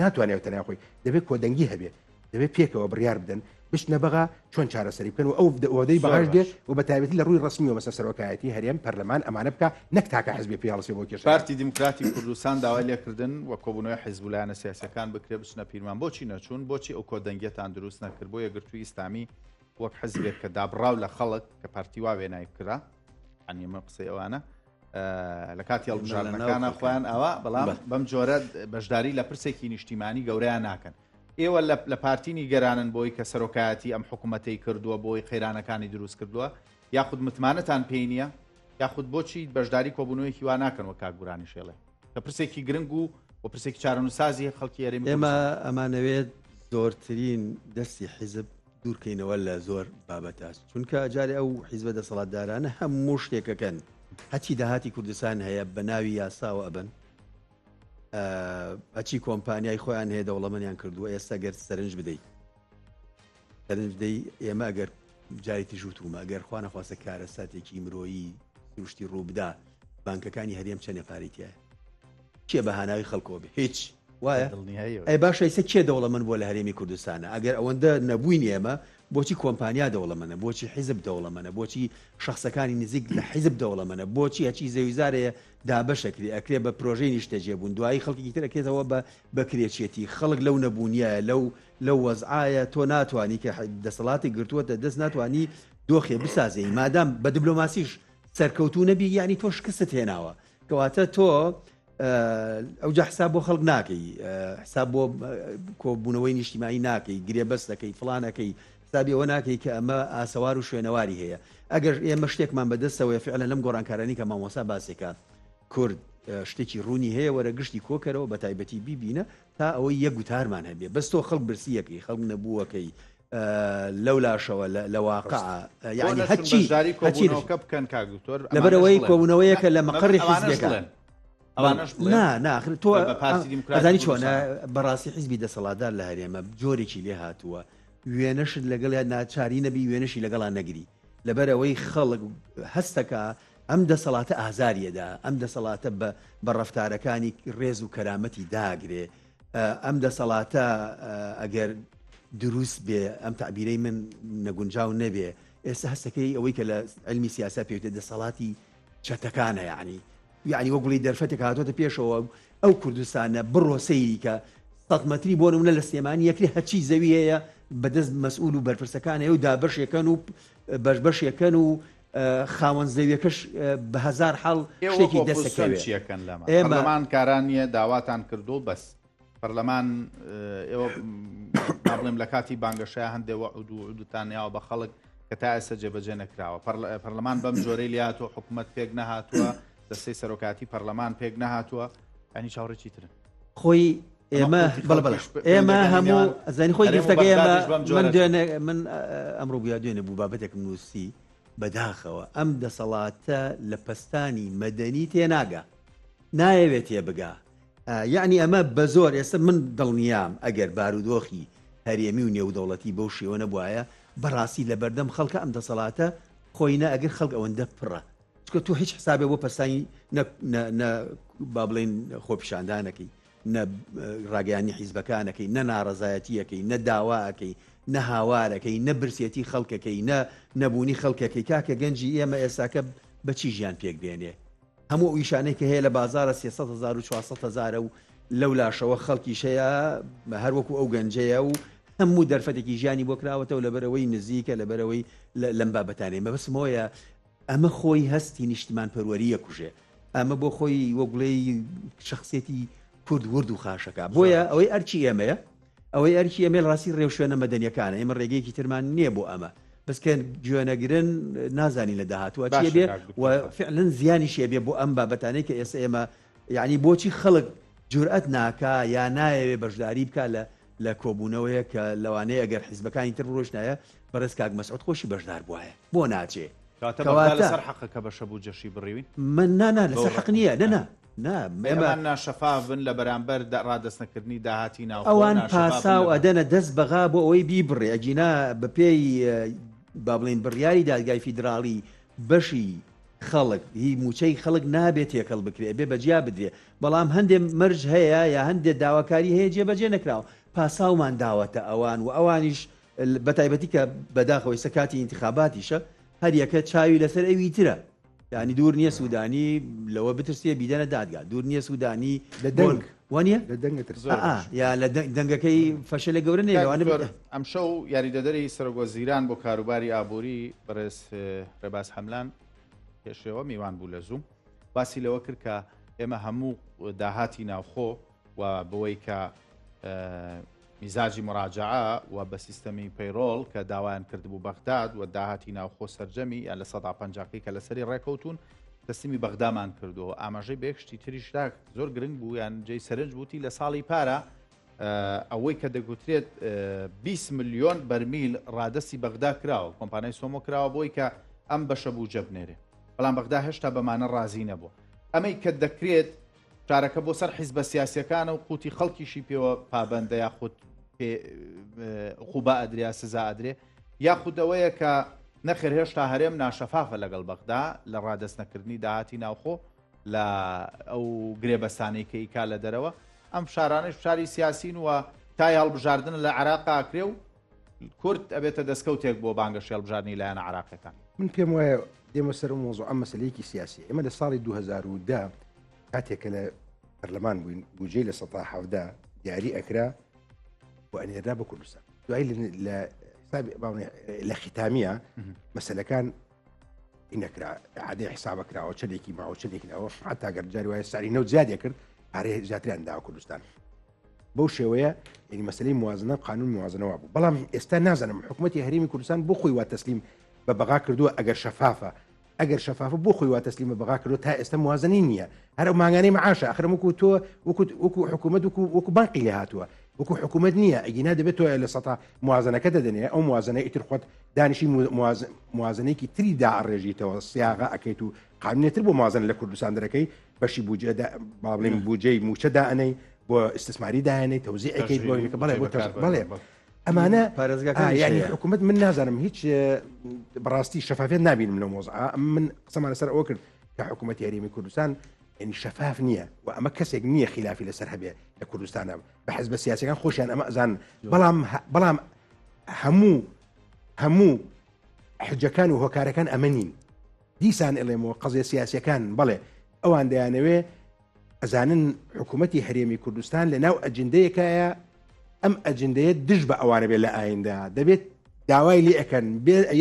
ناتوانێت تەنیا خۆی دەبێت کۆدەنگی هەبێت دەبێت پێکەوە بڕیار بدەن بشنە بەغا چۆن چارەسەری بکەن و ئەو ئەوەدەی بەغاش دێ و بە تایبەتی لە ڕووی ڕسمی و مەسە سەرۆکایەتی هەرێم پەرلەمان ئەمانە بکە نەک تاکە حزبی پیاڵسی بۆ کێشە پارتی دیموکراتی کوردستان داوای لێکردن وە کۆبوونەوەی حیزبولایەنە سیاسەکان بکرێ بچنە پیرمان بۆچی نەچوون بۆچی ئەو کۆدەنگیەتان دروست نەکرد بۆ یەکگرتووی ئیسلامی وەک حزبێک کە دابڕاو لە خەڵک کە پارتی وا وێنای کرا ئەنیمە قسەی ئەوانە لە کاتی هەڵبژاردنەکانە خۆیان ئەوە بەڵام بەم جۆرە بەشداری لە پرسێکی نیشتیمانی گەورەیان ناکەن ئێوە لە پارتینی گەرانن بۆی کە سەرۆکایەتی ئەم حکوومەتەی کردووە بۆی خێرانەکانی دروست کردووە یاخود متمانەتان پێی نییە یاخود بۆچی بەشداری کۆبوونەوەیکی وا ناکەن وە کاگورانی شێڵێ کە پرسێکی گرنگ و پرسێکی چارەنووسازی خەڵکی هەرێمی ئێمە ئەمانەوێت زۆرترین دەستی حیزب دوورکەینەوە لە زۆر بابەتاش چونکە جارێ ئەو حیزبە دەسەڵاتدارانە هەموو شتێکەکەن هەچی داهاتی کوردستان هەیە بە ناوی یاساوە ئەبن ئەچی کۆمپانیای خۆیان هەیە دەوڵەمەنیان کردووە ئێستا گەر سەرنج بدەیت سەرنج بدەی ئێمە ئەگەر جارێتی ژووتومە ئەگەر خوا نەخواستە کارە ساتێکی مرۆیی سروشتی ڕووبدا بانکەکانی هەرێم چەند نەفاریتیایە کێ بەهاناوی خەڵکەوە بێ هیچ وایە ئەی باشە ئیسە کێ دەوڵەمەند بۆ لە هەرێمی کوردستانە ئەگەر ئەوەندە نەبووین ئێمە بۆچی کۆمپانیا دەوڵەمەنە بۆچی حیزب دەوڵەمەنە بۆچی شخصەکانی نزیک لە حیزب دەوڵەمەنە بۆچی هەچی زەویزارەیە دابەشەکری ئەکرێ بە پرۆژەی نیشتەجێبوون دوایی خەڵکی ترەکێتەوە بە کرێچێتی خەڵک لەو نەبوونیە لەو وەزعایە تۆ ناتوانانی کە دەسەڵاتی گرتووەتە دەست ناتوانانی دۆخێ بسازی مادام بە دیبلۆماسیش سەرکەوتو نەبی یعنی تۆ شکست هێناوە کەواتە تۆ ئەوجا حساب بۆ خەڵک ناکەی حساب بۆ کۆبوونەوەی نیشتیمانی ناکەی گرێبەست دەکەی فڵانەکەی حسابی ئەوە ناکەی کە ئەمە ئاسەوار و شوێنەواری هەیە ئەگەر ئێمە شتێکمان بەدەستەوەی فعلا لەم گۆڕانکارانی کە مامۆسا باسێکە کورد شتێکی ڕوونی هەیە وەرە گشتی کۆکەرەوە بە تایبەتی بیبینە تا ئەوەی یەک گوتارمان هەبێ بەس تۆ خەڵک برسیەکەی خەڵک نەبووەکەی لەو لاشەوە لە واقع یعنی هەچی بکەن کاگوتۆر لەبەرەوەی کۆبوونەوەیەکە لە مەقڕی حیزبەکان تۆ ئەزانی چۆنە بەڕاستی حیزبی دەسەڵاتدار لە هەرێمە جۆرێکی لێ هاتووە وێنەشت لەگەڵ ناچاری نەبی وێنەشی لەگەڵان نەگری لەبەرەوەی خەڵک هەستەکە ئەم دەسەڵاتە ئازاریەدا ئەم دەسەڵاتە بە ڕەفتارەکانی ڕێز و کەرامەتی داگرێ ئەم دەسەڵاتە ئەگەر دروست بێ ئەم تعبیرەی من نەگونجاو نەبێ ئێستا هەستەکەی ئەوەی کە لە علمی سیاسا پێوتە دەسەڵاتی چەتەکانە یعنی وەگوڵی دەرفەتێک هاتوۆتە پێشەوە ئەو کوردستانە بڕۆ سەیری کە 100 مەتری بۆ نمونە لە سلێمانی یەکری هەچی زەوی هەیە بەدەست مەسئول و بەرپرسەکانەیە و دابەشێکەن و بەشبەشێکەن و خاوەن زەویەکەش بە هەزار حاڵ شتێکی دەستەکەوێتەکەن لەمە پەرلەمان کارانیە داواتان کردو بەس پەرلەمان ئێوە بڵێم لە کاتی بانگەشەیە هەندێک عودوتان یاوە بە خەڵک کە تا ئێستا جێبەجێ نەکراوە پەرلەمان بەم جۆرەی لاتۆ حکوومەت پێک نەهاتووە دەستەی سەرۆکاتی پەرلەمان پێک نەهاتووە ئەنی چاوڕێکی ترن خۆی ئێمە ئێمە هەموو ئەزانی خۆی گفتەکە ئێمە من ئەمڕۆ بیا دوێنێ بوو بابەتێکم نووسی بەداخەوە ئەم دەسەڵاتە لە پەستانی مەدەنی تێناگا نایەوێت تێ بگا یعنی ئەمە بە زۆر ئێستا من دڵنیام ئەگەر بارودۆخی هەرێمی و نێودەوڵەتی بەو شێوە نەبوایە بەڕاستی لە بەردەم خەڵکە ئەم دەسەڵاتە خۆینە ئەگەر خەڵک ئەوەندە پڕە چکە تۆ هیچ حسابێ بۆ پەستانی با بڵێن خۆپیشاندانەکەی نە ڕاگەیانی حیزبەکانەکەی نە ناڕەزایەتیەکەی نە داواەکەی نە هاوارەکەی نە برسێتی خەڵکەکەی نەبوونی خەڵکەکەی کاکە گەنجی ئێمە ئێستاکە بەچی ژیان پێک بێنێ هەموو ئیشانەی کە هەیە لە بازارە 300,000 و 400,000 و لەو لاشەوە خەڵکیشەیە هەروەکو ئەو گەنجەیە و هەموو دەرفەتێکی ژیانی بۆ کراوەتەوە لەبەرەوەی نزیکە لەبەرەوەی لەم بابەتانەی مەبەسمەوەیە ئەمە خۆی هەستی نیشتمان پەروەریە کوژێ ئەمە بۆ خۆی وەگوڵەی شخصێتی کورد ورد و خاشەکە بۆیە ئەوەی ئەرچی ئێمەیە ئەوەی ئەرکی ئەمە ڕاستی ڕێو شوێنە مەدەنیەکانە ئێمە ڕێگەیەکی ترمان نییە بۆ ئەمە بەسکە گوێنەگرن نازانی لە داهاتوە چێ بێ و فعلن زیانی شێ بێ بۆ ئەم بابەتانەی کە ئێستا ئێمە یعنی بۆچی خەڵک جورئەت ناکا یا نایەوێ بەشداری بکە لە کۆبوونەوەیە کە لەوانەیە ئەگەر حیزبەکانی تر ڕۆژنایە بەڕێز کاک مەسعود خۆشی بەشدار بووایە بۆ ناچێ لەسەر حەقەکە بە شەبوو جەشی بڕیوین من نانا لەسەر حەق نییە ئێمە ناشەفاون لە بەرامبەر ڕادەستنەکردنی داهاتی ناو ئەوان پاسا و ئەدەنە دەست بەغا بۆ ئەوەی بیبڕێ ئەجینا بە پێی با بڵێن بڕیاری دادگای فیدراڵی بەشی خەڵک هی موچەی خەڵک نابێت یەکەڵ بکرێ بێ بەجیا بدرێ بەڵام هەندێک مەرج هەیە یا هەندێک داواکاری هەیە جێبەجێ نەکراوە پاساومان داوەتە ئەوان و ئەوانیش بەتایبەتی کە بەداخەوەی سەکاتی انتخاباتیشە هەر یەکە چاوی لەسەر ئەوی ترە یعنی دوور نییە سوودانی لەوە بترسێ بیدەنە دادگا دوور نییە سوودانی لە دەنگ وانە لە دەنگە یا لە دەنگەکەی فەشەلە گەورە نێوانە ئەم شەو یاریدەدەری سەرۆگۆزیران بۆ کاروباری ئابووری بەڕێز ڕێباز حەملان پێشەوە میوان بوو لە زووم باسی لەوە کرد کە ئێمە هەموو داهاتی ناوخۆ و بەوەی کە میزاجی مراجعە و بە سیستەمی پەیڕۆڵ کە داوایان کردبوو بەغداد و داهاتی ناوخۆ سەرجەمی یا لە 150 کە لەسەری ڕێکەوتون دەستمی بەغدامان کردو ئاماژەی بێکشتی تریشدا زۆر گرنگ بوو یان جێی سەرنج بووتی لە ساڵی پارە ئەوەی کە دەگوترێت 20 ملیۆن بەرمیل ڕادستی بەغدا کراوە کۆمپانیای سۆمۆ کراوە بۆی کە ئەم بەشە بوو جەبنێرێ بەڵام بەغدا هێشتا بەمانە ڕازی نەبووە ئەمەی کە دەکرێت شارەکە بۆ سەر حیزبە سیاسیەکانە و قوتی خەڵکیشی پێوە پابەندە یاخود خوبا ئەدریا سزا ئەدرێ یاخودەوەیە کە نەخێر هێشتا هەرێم ناشەفافە لەگەڵ بەغدا لە ڕادەستنەکردنی داهاتی ناوخۆ لە ئەو گرێبەستانەی کە ئیکا لە دەرەوە ئەم شارانش شاری سیاسین وە تای هەڵبژاردن لە عێراقا کرێ و کورد ئەبێتە دەستکەوتێک بۆ بانگەشی هەڵبژاردننی لایەنە عێراقەکان من پێم وایە دێمە سەر مۆزوع ئەم مەسلەیەکی سیاسی ئێمە لە ساڵی 2010 کاتێکە لە پەرلەمان بووین بودجێ لە 170 دیاری ئەکرا و ئەنێرا بە کوردستان دوای لە ختامیە مەسلەکان ئینەکرا عادەی حسابەکراوە چەندێکی ماوە چەندێکنەوە حتا گەر جاری وایە ساری نەوت زیادێ کرد پارەی زیاتریان داوە کوردستان بەو شێوەیە یعنی مەسلەی موازنە قانون موازنەوە بوو بەڵام ئێستا نازانم حکوومەتی هەرێمی کوردستان بۆ خۆی وا تەسلیم بە بەغا کردووە ئەگەر شەفافە بۆ خۆی وا تەسلیم بە بەغا کردو تا ئێستا موازنەی نییە هەر ئەو ماگانەی معاشە ئەخرم وەکو تۆ وەکو حکوومەت وەکو بانقی لێ هاتووە وەکو حکوومەت نییە ئەگینا دەبێت تۆ لە سەتا موازنەکە دەدەنێ ئەو موازنە ئیتر خۆت دانیشی موازنەیەکی تری داڕێژیتەوە سیاغا ئەەکەیت و قانونێتر بۆ موازنە لە کوردستان دەرەکەی بەشی بوجێ باڵێن بوجەی موچە داەنەی بۆ ئیسtismاری داهێنەی تەوزی ئەەکەیت بۆ بەڵێ ئەمانە یعنی حکوومەت من نازانم هیچ بەڕاستی شەفافێت نبینم لە مۆزعە من قسەمان لەسەر ئەوە کرد کە حکوومەتی هەرێمی کوردستان يعني شفاف نییە و ئەمە کەسێک نییە خلافی لەسەر هەبێ لە کوردستانە بە حزب سیاسەکان خۆشیان ئەمە ئەزان بەڵام هەموو حجەکان و هۆکارەکان ئەمە نین دیسان ئەڵێمەوە قەزیە سیاسیەکان بەڵێ ئەوان دەیانەوێ ئەزانن حکوومەتی هەرێمی کوردستان لە ناو ئەجندەیەکایە ئەم ئەجندەیە دژ بە ئەوانە بێت لە ئایندا دەبێت داوای لێ ئەەکەن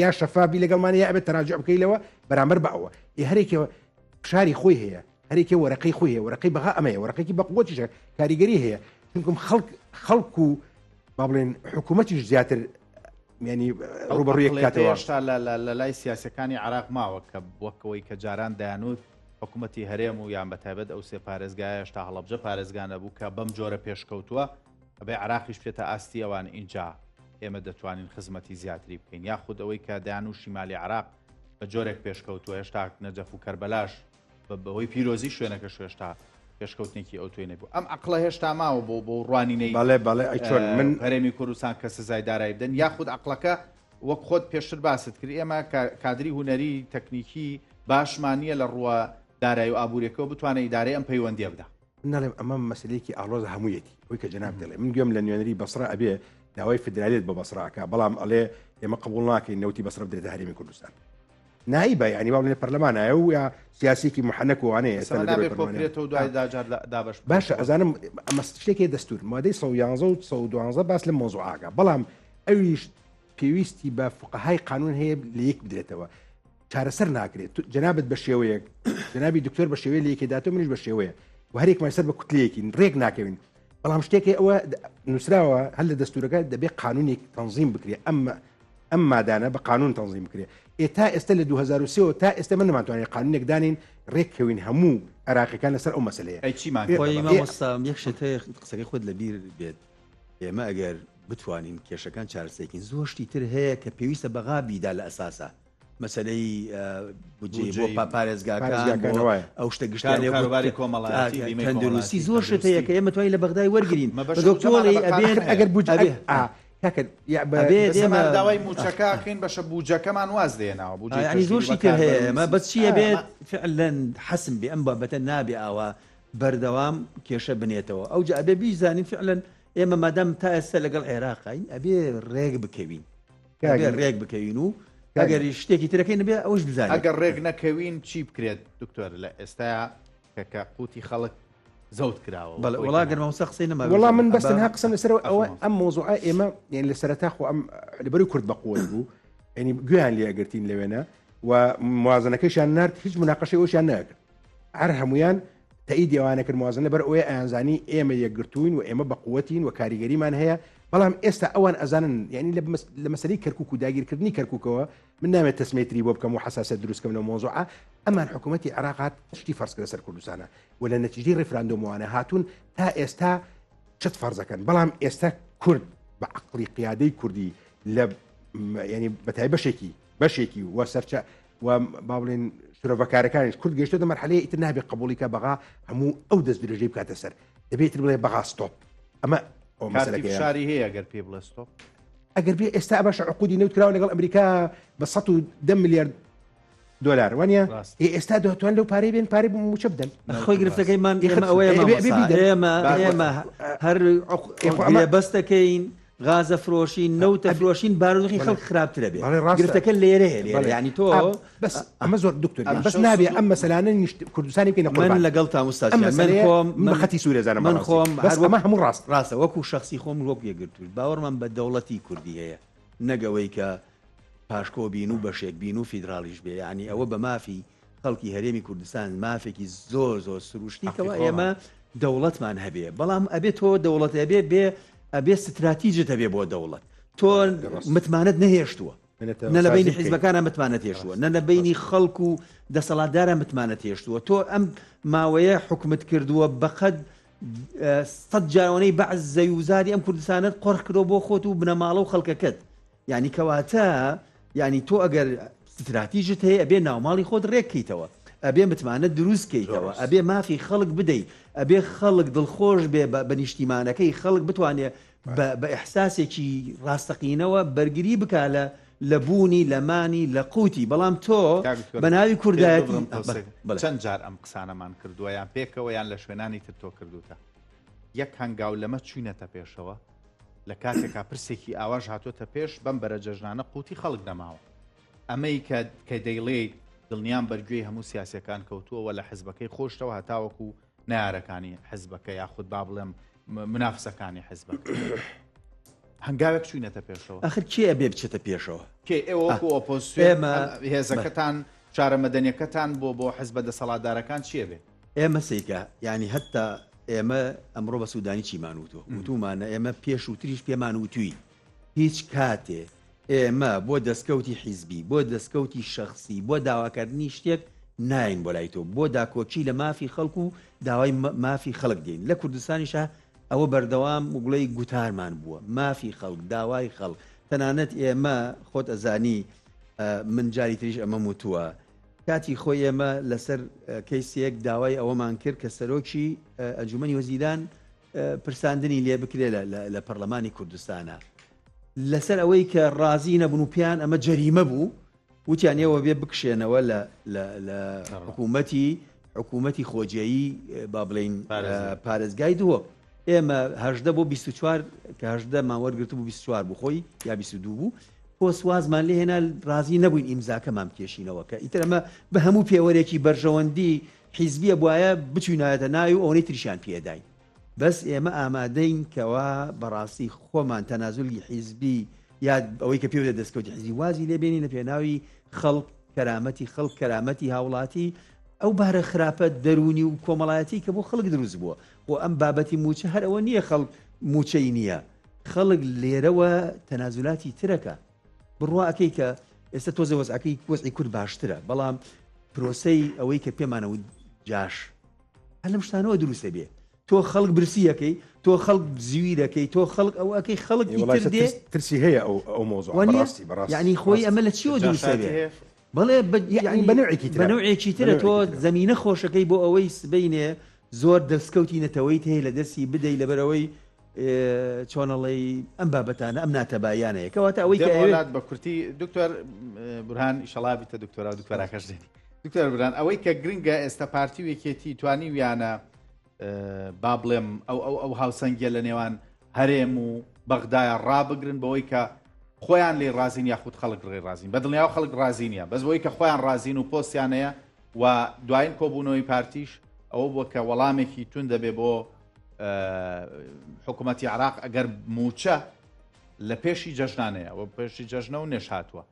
یا شەفابی لەگەڵمانەیە ئەبێت تەراجع بکەیلەوە بەرامبەر بە ئەوە هەرێکەوە شاری خۆی هەیە هەرێکی وەرەقەی خۆی هەیە وەرەقەی بەغا ئەمەیە وەرەقەیەکی بەقوتیشە کاریگەری هەیە چونکم خەڵک و با بڵێن حکوومەتیش زیاتر ینی ڕوبەڕوویەک کاتەوە هێشتا لە لای سیاسەکانی عراق ماوە کە وەکەوەی کە جاران دەیانوت حکوومەتی هەرێم و یان بەتایبەت ئەو سێ پارێزگایە هێشتا هەڵەبجە پارێزگانە بوو کە بەم جۆرە پێشکەوتووە ئەبێ عراقیش بێتە ئاستی ئەوان اینجا ئێمە دەتوانین خزمەتی زیاتری بکەین یاخود ئەوەی کە دەیان و شیمالی عراق بە جۆرێک پێشکەوتووە هێشتا نەجەف و کەربەلاش بەهۆی پیرۆزی شوێنەکە هێشتا پێشکەوتنێکی ئەو توێنێ بوو ئەم عقلە هێشتا ماوە بۆ ڕوانینەی بەڵێ چۆن من هەرێمی کوردستان کە سزای دارایی بدەن یاخود عقلەکە وەک خۆت پێشتر باست کرد ئێمە کادری هوەری تەکنیکی باشمانیە لە ڕووە دارایی و ئابوووریەکەەوە بتوانێت ئیدارەی ئەم پەیوەندیە بدە ناڵێم ئەمە مەسلەیەکی ئاڵۆز هەموویەتی ئەوی کە جەناب دەڵێ من گوێم لە نوێنەری بەسرا ئەبێ داوای فدرالیت بە بەسراکە بەڵام ئەڵێ ئێمە قبول ناکەین نەوتی بەسرە بدرێتە هەرێمی کوردستان نایبە ینی باڵێ پەرلەمانایە و یا سیاسێکی محەنەک وانەیە باشە ئەزانم ئەمە شتێکی دەستور مادەی 111 و 112 باس لە مۆزوعاکە بەڵام ئەویش پێویستی بە فقەهای قانون هەیە لە یەک بدرێتەوە چارەسەر ناکرێت جەنابەت بە شێوەیەک جەنابی دکتۆر بە شێوەیە لە یەکێداتۆ منیش بە شێوەیە و هەرێکمان سەر بە کوتلەیەکی ڕێک ناکەوین بەڵام شتێکی ئەوە نووسراوە هەل لە دەستورەکە دەبێت قانونێک تەنظیم بکرێت ئەم مادانە بە قانون تەنظیم بکرێت تا ئێستا لە 2023 تا ئێستا من نماتوانێت قانونێک دانین ڕێککەوین هەموو عراقیەکان لەسەر ئەو مەسلەیە یەک شتەیە قسەکەی خۆت لەبیر بێت ئێمە ئەگەر بتوانین کێشەکان چارەسەرکەین زۆشتی تر هەیە کە پێویستە بەغا بیدا لە ئەساسە مەسلەی بودجێ بۆ پارێزگاکان ئەو شتە گشتیانی کاروباری کۆمەڵایەتی تەندروستی زۆر شت هەیە کە ئێمە توانین لە بەغدای وەرگرین دکتۆری ئەبێن ئەگەر بودجێ کاکە بەسەمان داوای موچەکەکەین بەشە بوجەکەمان واز دێناوە يعني زۆرشی تر هەیە ما بەچیە بێت فعلا حسم بێ ئەم بابەتە نابێ ئاوا بەردەوام کێشە بنێتەوە ئەو جا ئەبێ بیزانین فعلا ئێمە مادام تا ئێستا لەگەڵ عێراقین ئەبێ ڕێک بکەوین ڕێک بکەوین و ئەگەر شتێکی ترەکەی نەبێ ئەوش بزانین ئەگەر ڕێک نەکەوین چی بکرێت دکتۆر لە ئێستا کە قوتی خەڵک زەوت کراوە وڵاگەر مەوسە قسەی نەما وڵام من بەس تەنها قسەم لەسەرەوە ئەوە ئەم مۆزوعە ئێمە یعنی لە سەرەتا خۆ ئەم لەبەری کورد بەقوت بوو ینی گوێیان لێگرتین لەوێنە و موازنەکەیشان نرد هیچ مناقەشەی ئەوشیان ناکرد هەر هەمویان تەئیدی ئەوانە کرد موازنە لەبەر ئەوەیە ئەیانزانی ئێمە یەکگرتوین و ئێمە بەقوەتین و کاریگەریمان هەیە بەڵام ئێستا ئەوان ئەزانن یعنی لە مەسەلەی کەرکووک و داگیرکردنی کەرکووکەوە من نامێت تەسمێتری بۆ بکەم و حساسیت دروستکەم لە مۆزوعە ئەمان حکوومەتی عێراق شتی فەرز کرد سەر کوردستانە و لە نەتیجەی ڕێفراندۆمەوانە هاتوون تا ئێستا چت فەرزەکەن بەڵام ئێستا کورد بە عقلی قیادەی کوردی لە ینی بەتای بەشێکی وە سەرچە و با بڵێن شرۆڤەکارەکانیش کورد گەیشتۆتە مەرحەلەیە ئیتر نابێ قبوڵیکە بەغا هەموو ئەو دەست درێژەی بکاتە سەر دەبێت بڵێ بەغا ستۆپ ئەمە شاری هەیە ئەگەر پێ بڵێ ستۆپ ئەگەر بێ ئێستا بەش عقودی نەوت کراوە لەگەڵ ئەمریکا بە 110 میلیارد دلار وانە ئێستا دەتوان لەو پارەی بێن پارەی موچە بدەن خۆی گرفتەکەیمان ئێمە هەر بەستەکەین غازە فرۆشین نەوتە فرۆشین بارودۆخی خەڵک خراپترە بێ گرفتەکە لێرە هەیە یعنی تۆ بەس ئەمە زۆر دکتۆر بەس نابێ ئەم مەسەلانە کوردستانی بکەین من لەگەڵ تا مستاچ من خەتی سوورێزانم من خۆم بەس ئەمە هەموو ڕاستە وەکو شخصی خۆم وەک یەکگرتووت باوەڕمان بە دەوڵەتی کوردی هەیە نەگەوەی کە پاشکۆ بین و بەشێک بین و فیدراڵیش بێ ینی ئەوە بە مافی خەڵکی هەرێمی کوردستان مافێکی زۆر سروشتیکەوە ئێمە دەوڵەتمان هەبێ بەڵام ئەبێت تۆ دەوڵەت هەبێ بێ ئەبێ استراتیجت هەبێ بۆ دەوڵەت تۆ متمانەت نەهێشتووە نە لە بینی حیزبەکانە متمانەت هێشتووە نە لە بینی خەڵک و دەسەڵاتدارە متمانەت هێشتووە تۆ ئەم ماوەیە حکومت کردووە بەقەد 100 جارەوەی بەعز زەوزاری ئەم کوردستانت قۆڕ کردەوە بۆ خۆت و بنەماڵە و خەڵکەکەت یعنی کەواتە یعنی تۆ ئەگەر استراتیجت هەیە ئەبێ ناوماڵی خۆت ڕێککەیتەوە ئەبێ متمانەت دروستکەیتەوە ئەبێ مافی خەڵک بدەیت ئەبێ خەڵک دڵخۆش بێ بە نیشتیمانەکەی خەڵک بتوانێت بە ئەحساسێکی ڕاستەقینەوە بەرگری بکە لە بوونی لەمانی لە قوتی بەڵام تۆ بە ناوی کوردایەتی چەند جار ئەم قسانەمان کردووە یان پێکەوە یان لە شوێنانی تر تۆ کردوتە یەک هەنگاو لەمە چوینەتە پێشەوە لە کاتێکا پرسێکی ئاواژ هاتوۆتە پێش بەم بەرە جەژنانە قوتی خەڵک نەماوە ئەمەی کە دەیڵێ دڵنیان بەرگوێی هەموو سیاسەکان کەوتووەوە لە حزبەکەی خۆشتەوە هەتاوەکو نارەکانی حزبەکە یاخود با بڵێم منافسەکانی حزبەکە هەنگاوێک چوینەتە پێشەوە ئەخر کێ ئەبێ بچێتە پێشەوە کێ ئێوەکو ئۆپۆزیسیۆن هێزەکەتان چارە مەدەنیەکەتان بۆ حزبە دەسەڵاتدارەکان چیە بێ ئێمە سەیکە یعنی هەتا ئێمە ئەمڕۆ بە سوودانی چیمانوتۆ وتومانە ئێمە پێش و تریش پێمان وتووی هیچ کاتێ ئێمە بۆ دەستکەوتی حیزبی بۆ دەستکەوتی شخصی بۆ داواکردنی شتێک ناین بۆ لای تۆ بۆ داکۆچی لە مافی خەڵک و داوای مافی خەڵک دێن لە کوردستانیشە ئەوە بەردەوام وگوڵی گوتارمان بووە مافی خەڵک داوای خەڵک تەنانەت ئێمە خۆت ئەزانی من جاری تریش ئەمە وتووە کاتی خۆی ئێمە لەسەر کەیسێک داوای ئەوەمان کرد کە سەرۆکی ئەنجومەنی وەزیران پرساندنی لێ بکرێ لە پەرلەمانی کوردستانە لەسەر ئەوەی کە ڕازی نەبوون و پیان ئەمە جەریمە بوو وتیان ئێوە بێ بکشێنەوە لە حکوومەتی خۆجیایی با بڵین پارێزگای دووە ئێمە 18 بۆ 24 کە 18 ماوەرگرت بوو 24 بوو خۆی یا 22 بوو پۆسوازمان لێ هێنا ڕازی نەبووین ئیمزاکەمان بکێشینەوە کە ئیتر ئەمە بە هەموو پێوەرێکی بەرژەوەندی حیزبیە بواە بچوینایەتە ناوی و ئەوەی تریشان پێداین بەس ئێمە ئامادەین کەوا بەڕاستی خۆمان تەنازولی حیزبی یا ئەوەی کە پێوە دەستکەوتی حیزبی وازی لێبێنینە پێناوی خەڵک کەرامەتی خەڵک کەرامەتی هاوڵاتی ئەو بارە خراپە دەرونی و کۆمەڵایەتی کە بۆ خەڵک دروست بووە بۆ ئەم بابەتی موچە هەر ئەوە نییە خەڵک موچەی نییە خەڵک لێرەوە تەنازولاتی ترەکە بڕواکەی کە ئێستا تۆزە وەزعەکەی وەزعی کورد باشترە بەڵام پرۆسەی ئەوەی کە پێمانەوە جاش هەر لەم شتانەوە دروستە بێ تۆ خەڵک برسیەکەی تۆ خەڵک زیویرەکەی تۆ خەڵک ئەوەکەی خەڵک دێ ترسی هەیە ئەو مۆزوع بەڕاستی یعنی خۆی ئەمە لە چیەوە دروستە بێ بەڵێ بەنوعێکی ترە تۆ زەمینە خۆشەکەی بۆ ئەوەی سبەینێ زۆر دەستکەوتی نەتەوەیت هەیە لە دەستی بدەی لەبەرەوەی چۆنەڵی ئەم بابەتانە ئەم ناتەبایانەیە کەواتە ئەوەی وڵات بە کورتی دکتۆر برهان ئیشەڵا بیتە دکتۆرا و دکتۆراکەش دێنی دکتۆر برهان ئەوەی کە گرنگە ئێستا پارتی وێکێتی توانی ویانە با بڵێم ئەو هاوسەنگە لە نێوان هەرێم و بەغدایە ڕابگرن بەوەی کە خۆیان لێ رازین یاخود خەڵک ڕێ رازین بەدڵنیاو خەڵک رازینە بەس بۆی کە خۆیان رازین و پۆستیانەیە و دوایین کۆبوونەوەی پارتیش ئەوە بووە کە وەڵامێکی تون دەبێ بۆ حکوومەتی عراق ئەگەر موچە لە پێشی جەژنانەیە و پێشی جەژنە و نێش هاتووە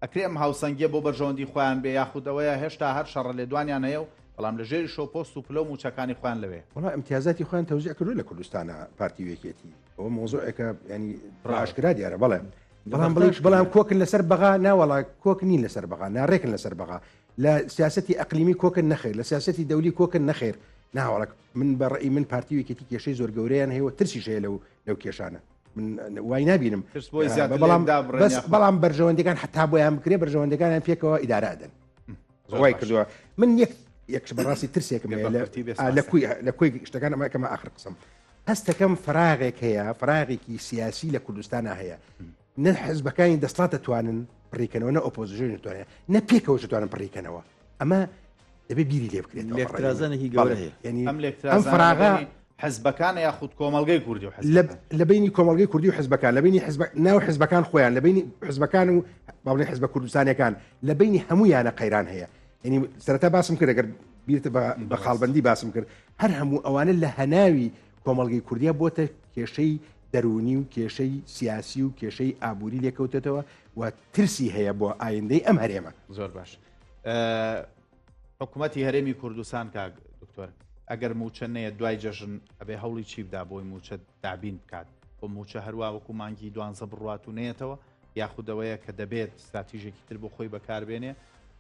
ئەکرێ ئەم هاوسەنگیە بۆ بەرژەوەندی خۆیان بێ یاخودەوەیە هێشتا هەر شەڕە لێ دوانیان هەیە و بەڵام لە ژێری شۆپۆست و پلە و موچەکانی خۆیان لەوێ وڵا ئەمتیازاتی خۆیان تەوزیع کردو لە کوردستانە پارتی وێکێتی ئەوە مۆزۆعێکە ینی ڕاشکرا دیارە بەڵام کۆکن لەسەر بەغا ناوەڵا کۆک نین لەسەر بەغا ناڕێکن لەسەر بەغا لە سیاسەتی ئەقلیمی کۆکن نەخێر لە سیاسەتی دەولی کۆکن نەخێر ناوەڵک من بەڕێی من پارتی وێکێتی کێشەی زۆر گەورەیان هەیە ترسیش هەیە لەو کێشانە من وای نابینم بەڵام بەرژەوەندەکان حتا بۆیان بکرێ بەرژەوەندەکانیان پێکەوە ئیدارادن وای کردووە من یەکش بەڕاستی ترسێکم لە کوی شتەکان ئەماکەمە ئاخر قسم هەستەکەم فراغێک هەیە فراغێکی سیاسی لە کوردستانە هەیە نە حزبەکانی دەسڵات دەتوانن پڕیکەنەوە نە ئۆپۆزیژن توانێت نە پێکەوە دەتوانن پڕیکەنەوە ئەمە دەبێت بیری لێ بکرێتەوە لێکترازانێکی گەورە هەیە ئەم فراغە حزبەکان یاخود کۆمەڵگەی کوردی و لە بینی کۆمەڵگەی کوردی و حزبەکان لە بینی ناو حزبەکان خۆیان لە بینی حزبەکان و باڵێ حزبە کوردستانیەکان لە بینی هەموویانە قەیران هەیە ینی سەرەتا باسم کرد ئەگەر بیرتە بە خاڵبەندی باسم کرد هەر هەموو ئەوانە لە هەناوی کۆمەڵگەی کوردیە بۆتە کێشەی دەرونی و کێشەی سیاسی و کێشەی ئابووری لێکەوتێتەوە و ترسی هەیە بۆ ئایندەی ئەم هەرێمە زۆر باش حکوومەتی هەرێمی کوردستان کاک دکتۆر ئەگەر موچەنەیە دوای جەژن ئەبێ هەوڵی چی بدا بۆی موچە دابین بکات بۆ موچە هەروە وەکو مانگی دوانزە بڕات و نێتەوە یاخودەوەیە کە دەبێت استراتیژێکی تر بۆ خۆی بەکاربێنێ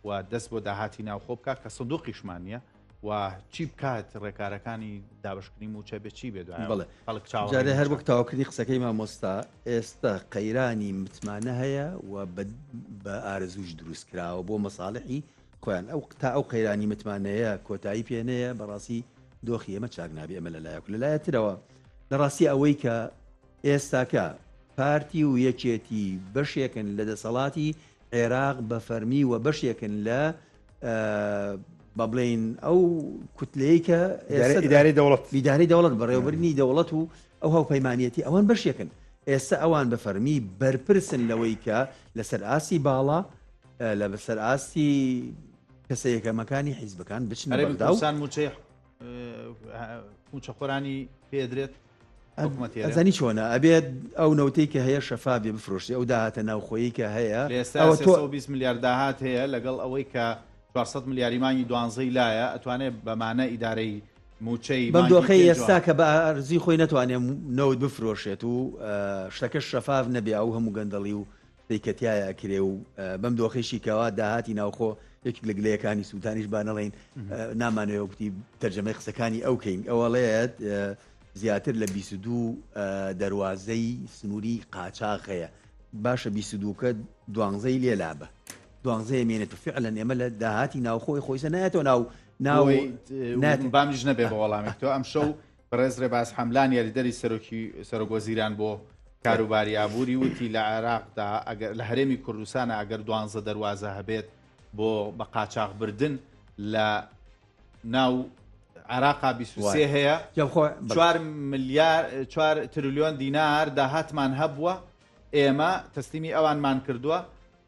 و دەست بۆ داهاتی ناوخۆ بکات کە سندوقیشمانە و چی بکات ڕێکارەکانی دابشکردنی موچە بێ چی بێت جارێ هەر وەک تاواکردی قسەکەی مامۆستا ئێستا قەیرانی متمانە هەیە و بە ئارزوش دروست کراوە بۆ مەساڵحی خۆیان تا ئەو قەیرانی متمانەیە کۆتایی پێنەیە بەڕاستی دۆخی ئێمە چاک نابێ ئەمە لەلایەک لەلایەترەوە لە ڕاستی ئەوەی کە ئێستاکە پارتی و یەکێتی بەشێکن لە دەسەڵاتی عێراق بە فەرمی و بەشێکن لە بە بڵین ئەو کوتلەیە کە ئیدارەی دەوڵەت بەڕێوەبرنی دەوڵەت و ئەو هاوپەیمانەتی ئەوان بەشێکن ئێستا ئەوان بە فەرمی بەرپرسن لەوەی کە لەسەر ئاسی باڵا لە بەسەر ئاستی کەسەیەکەمەکانی حیزبەکان بچنە بەرداو موچە خۆرانی پێدرێت ئەزانی چۆنە ئەبێت ئەو نەوتەی کە هەیە شەفابێ بفرۆشتی ئەو داهاتە ناوخۆیی کە هەیە 20 میلیارد داهات هەیە لەگەڵ ئەوەی کە 400 میلیاریمانی دوانزەی لایە ئەتوانێت بەمانە ئیدارەی موچەی بەم دۆخەی ئێستا کە بە ئەرزی خۆی نەتوانێت نەوت بفرۆشێت و شتەکە شەفاف نەبێ ئەو هەموو گەندەڵی و دەیکەتیایە کرێ و بەم دۆخێشی کەوا داهاتی ناوخۆ یەکێک لە گلەیەکانی سووتانیش بانەڵێن نامانەوە گوتی تەرجەمەی قسەکانی ئەو کەین ئەوەڵێت زیاتر لە 22 دەواازەی سنووری قاچاق هەیە باشە 22کە دوانزەی لێلابە دوانزەیە مێنێت و فعلەن ئێمە لە داهاتی ناوخۆی خۆیسە نایەتەوە بامیش نەبێ بە وەڵامێکەوە ئەم شەو بەڕێز ڕێباز حەملان یاریدەری سەرۆکوەزیران بۆ کاروباری ئابووری وتی لە عێراقدا لە هەرێمی کوردستانە ئەگەر 12 دەواازە هەبێت بۆ بە قاچاق بردن لە ناو عراقا 23 هەیە 4 تریلیۆن دینار داهاتمان هەبووە ئێمە تەسلیمی ئەوانمان کردووە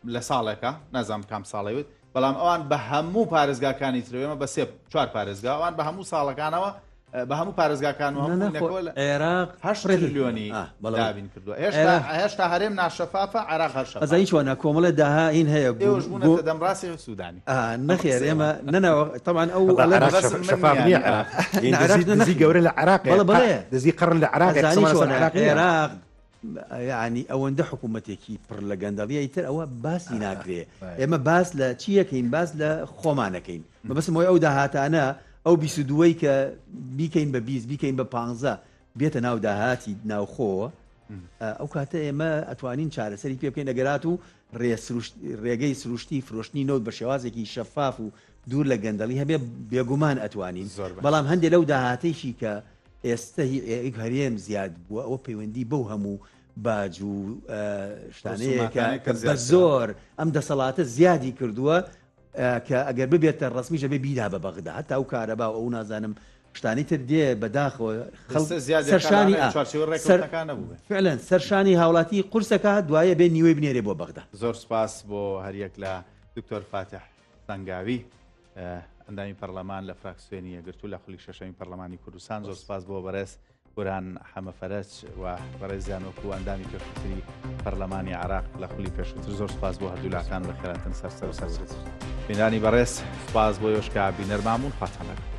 لە ساڵێکە نەزانم کام ساڵەوێت بەڵام ئەوان بە هەموو پارێزگاکانی ترەوێمە بە 4 پارێزگا ئەوان بە هەموو ساڵەکانەوە بە هەموو پارێزگاکان عێراق 8 تریلیۆنی دابین کردووە هێشتا هەرێم ناشەفافە عێراق هەر ئەزانی چۆنە کۆمەڵە داهاین هەیە بوونە دەمڕاستی سوودانی نەخێر ئێمە نەناوە طبعا ئەو دزی گەورە لە عێراق دزی قڕن لە عێراق عێراق ینی ئەوەندە حکوومەتێکی پڕ لە گەندەڵیە تر ئەوە باسی ناکرێ ئێمە باس لە چیەکەین باس لە خۆمانەکەین بەبستمەوەی ئەو داهاتانە ئەو 22 کە بیکەین بە 20 بیکەین بە 15 بێتە ناو داهاتی ناوخۆوە ئەو کاتە ئێمە ئەتوانین چارەسەری پێ بکەین ئەگەرات و ڕێگەی سروشتی فرۆشتنی نەوت بە شێوازێکی شەفاف و دوور لە گەندەڵی هەبێ بێگومان ئەتوانین بەڵام هەندێک لەو داهاتێکی کە ئێستا هەرێم زیاد بووە ئەوە پەیوەندی بەو هەموو باج و شتانەیەکە بە زۆر ئەم دەسەڵاتە زیادی کردووە کە ئەگەر ببێتە ڕسمیشە بێ بیدا بە بەغدا هەتا ئەو کارەبا ئەو نازانم شتانی تر دێ بەداخەوە سەرشانی فعلەن سەرشانی هاوڵاتی قورسەکە دوایە بێ نیوەی بنێرێ بۆ بەغدا. زۆر سپاس بۆ هەریەک لە دکتۆر فاتح سەنگاوی ئەندامی پەرلەمان لە فراکسیۆنی یەکگرتوو لە خولی شەشەمی پەرلەمانی کوردستان. زۆر سپاس بۆ بەڕێز گوران حەمەفەرەج و بەڕێزیان وەکو ئەندامی پێشووتری پەرلەمانی عێراق لە خولی پێشووتر. زۆر سپاس بۆ هەردوولاکان بە خێراتن سەر بینانی بەڕێز سپاس بۆ یۆشکا بینەرمامون خواتان لەگەڵ.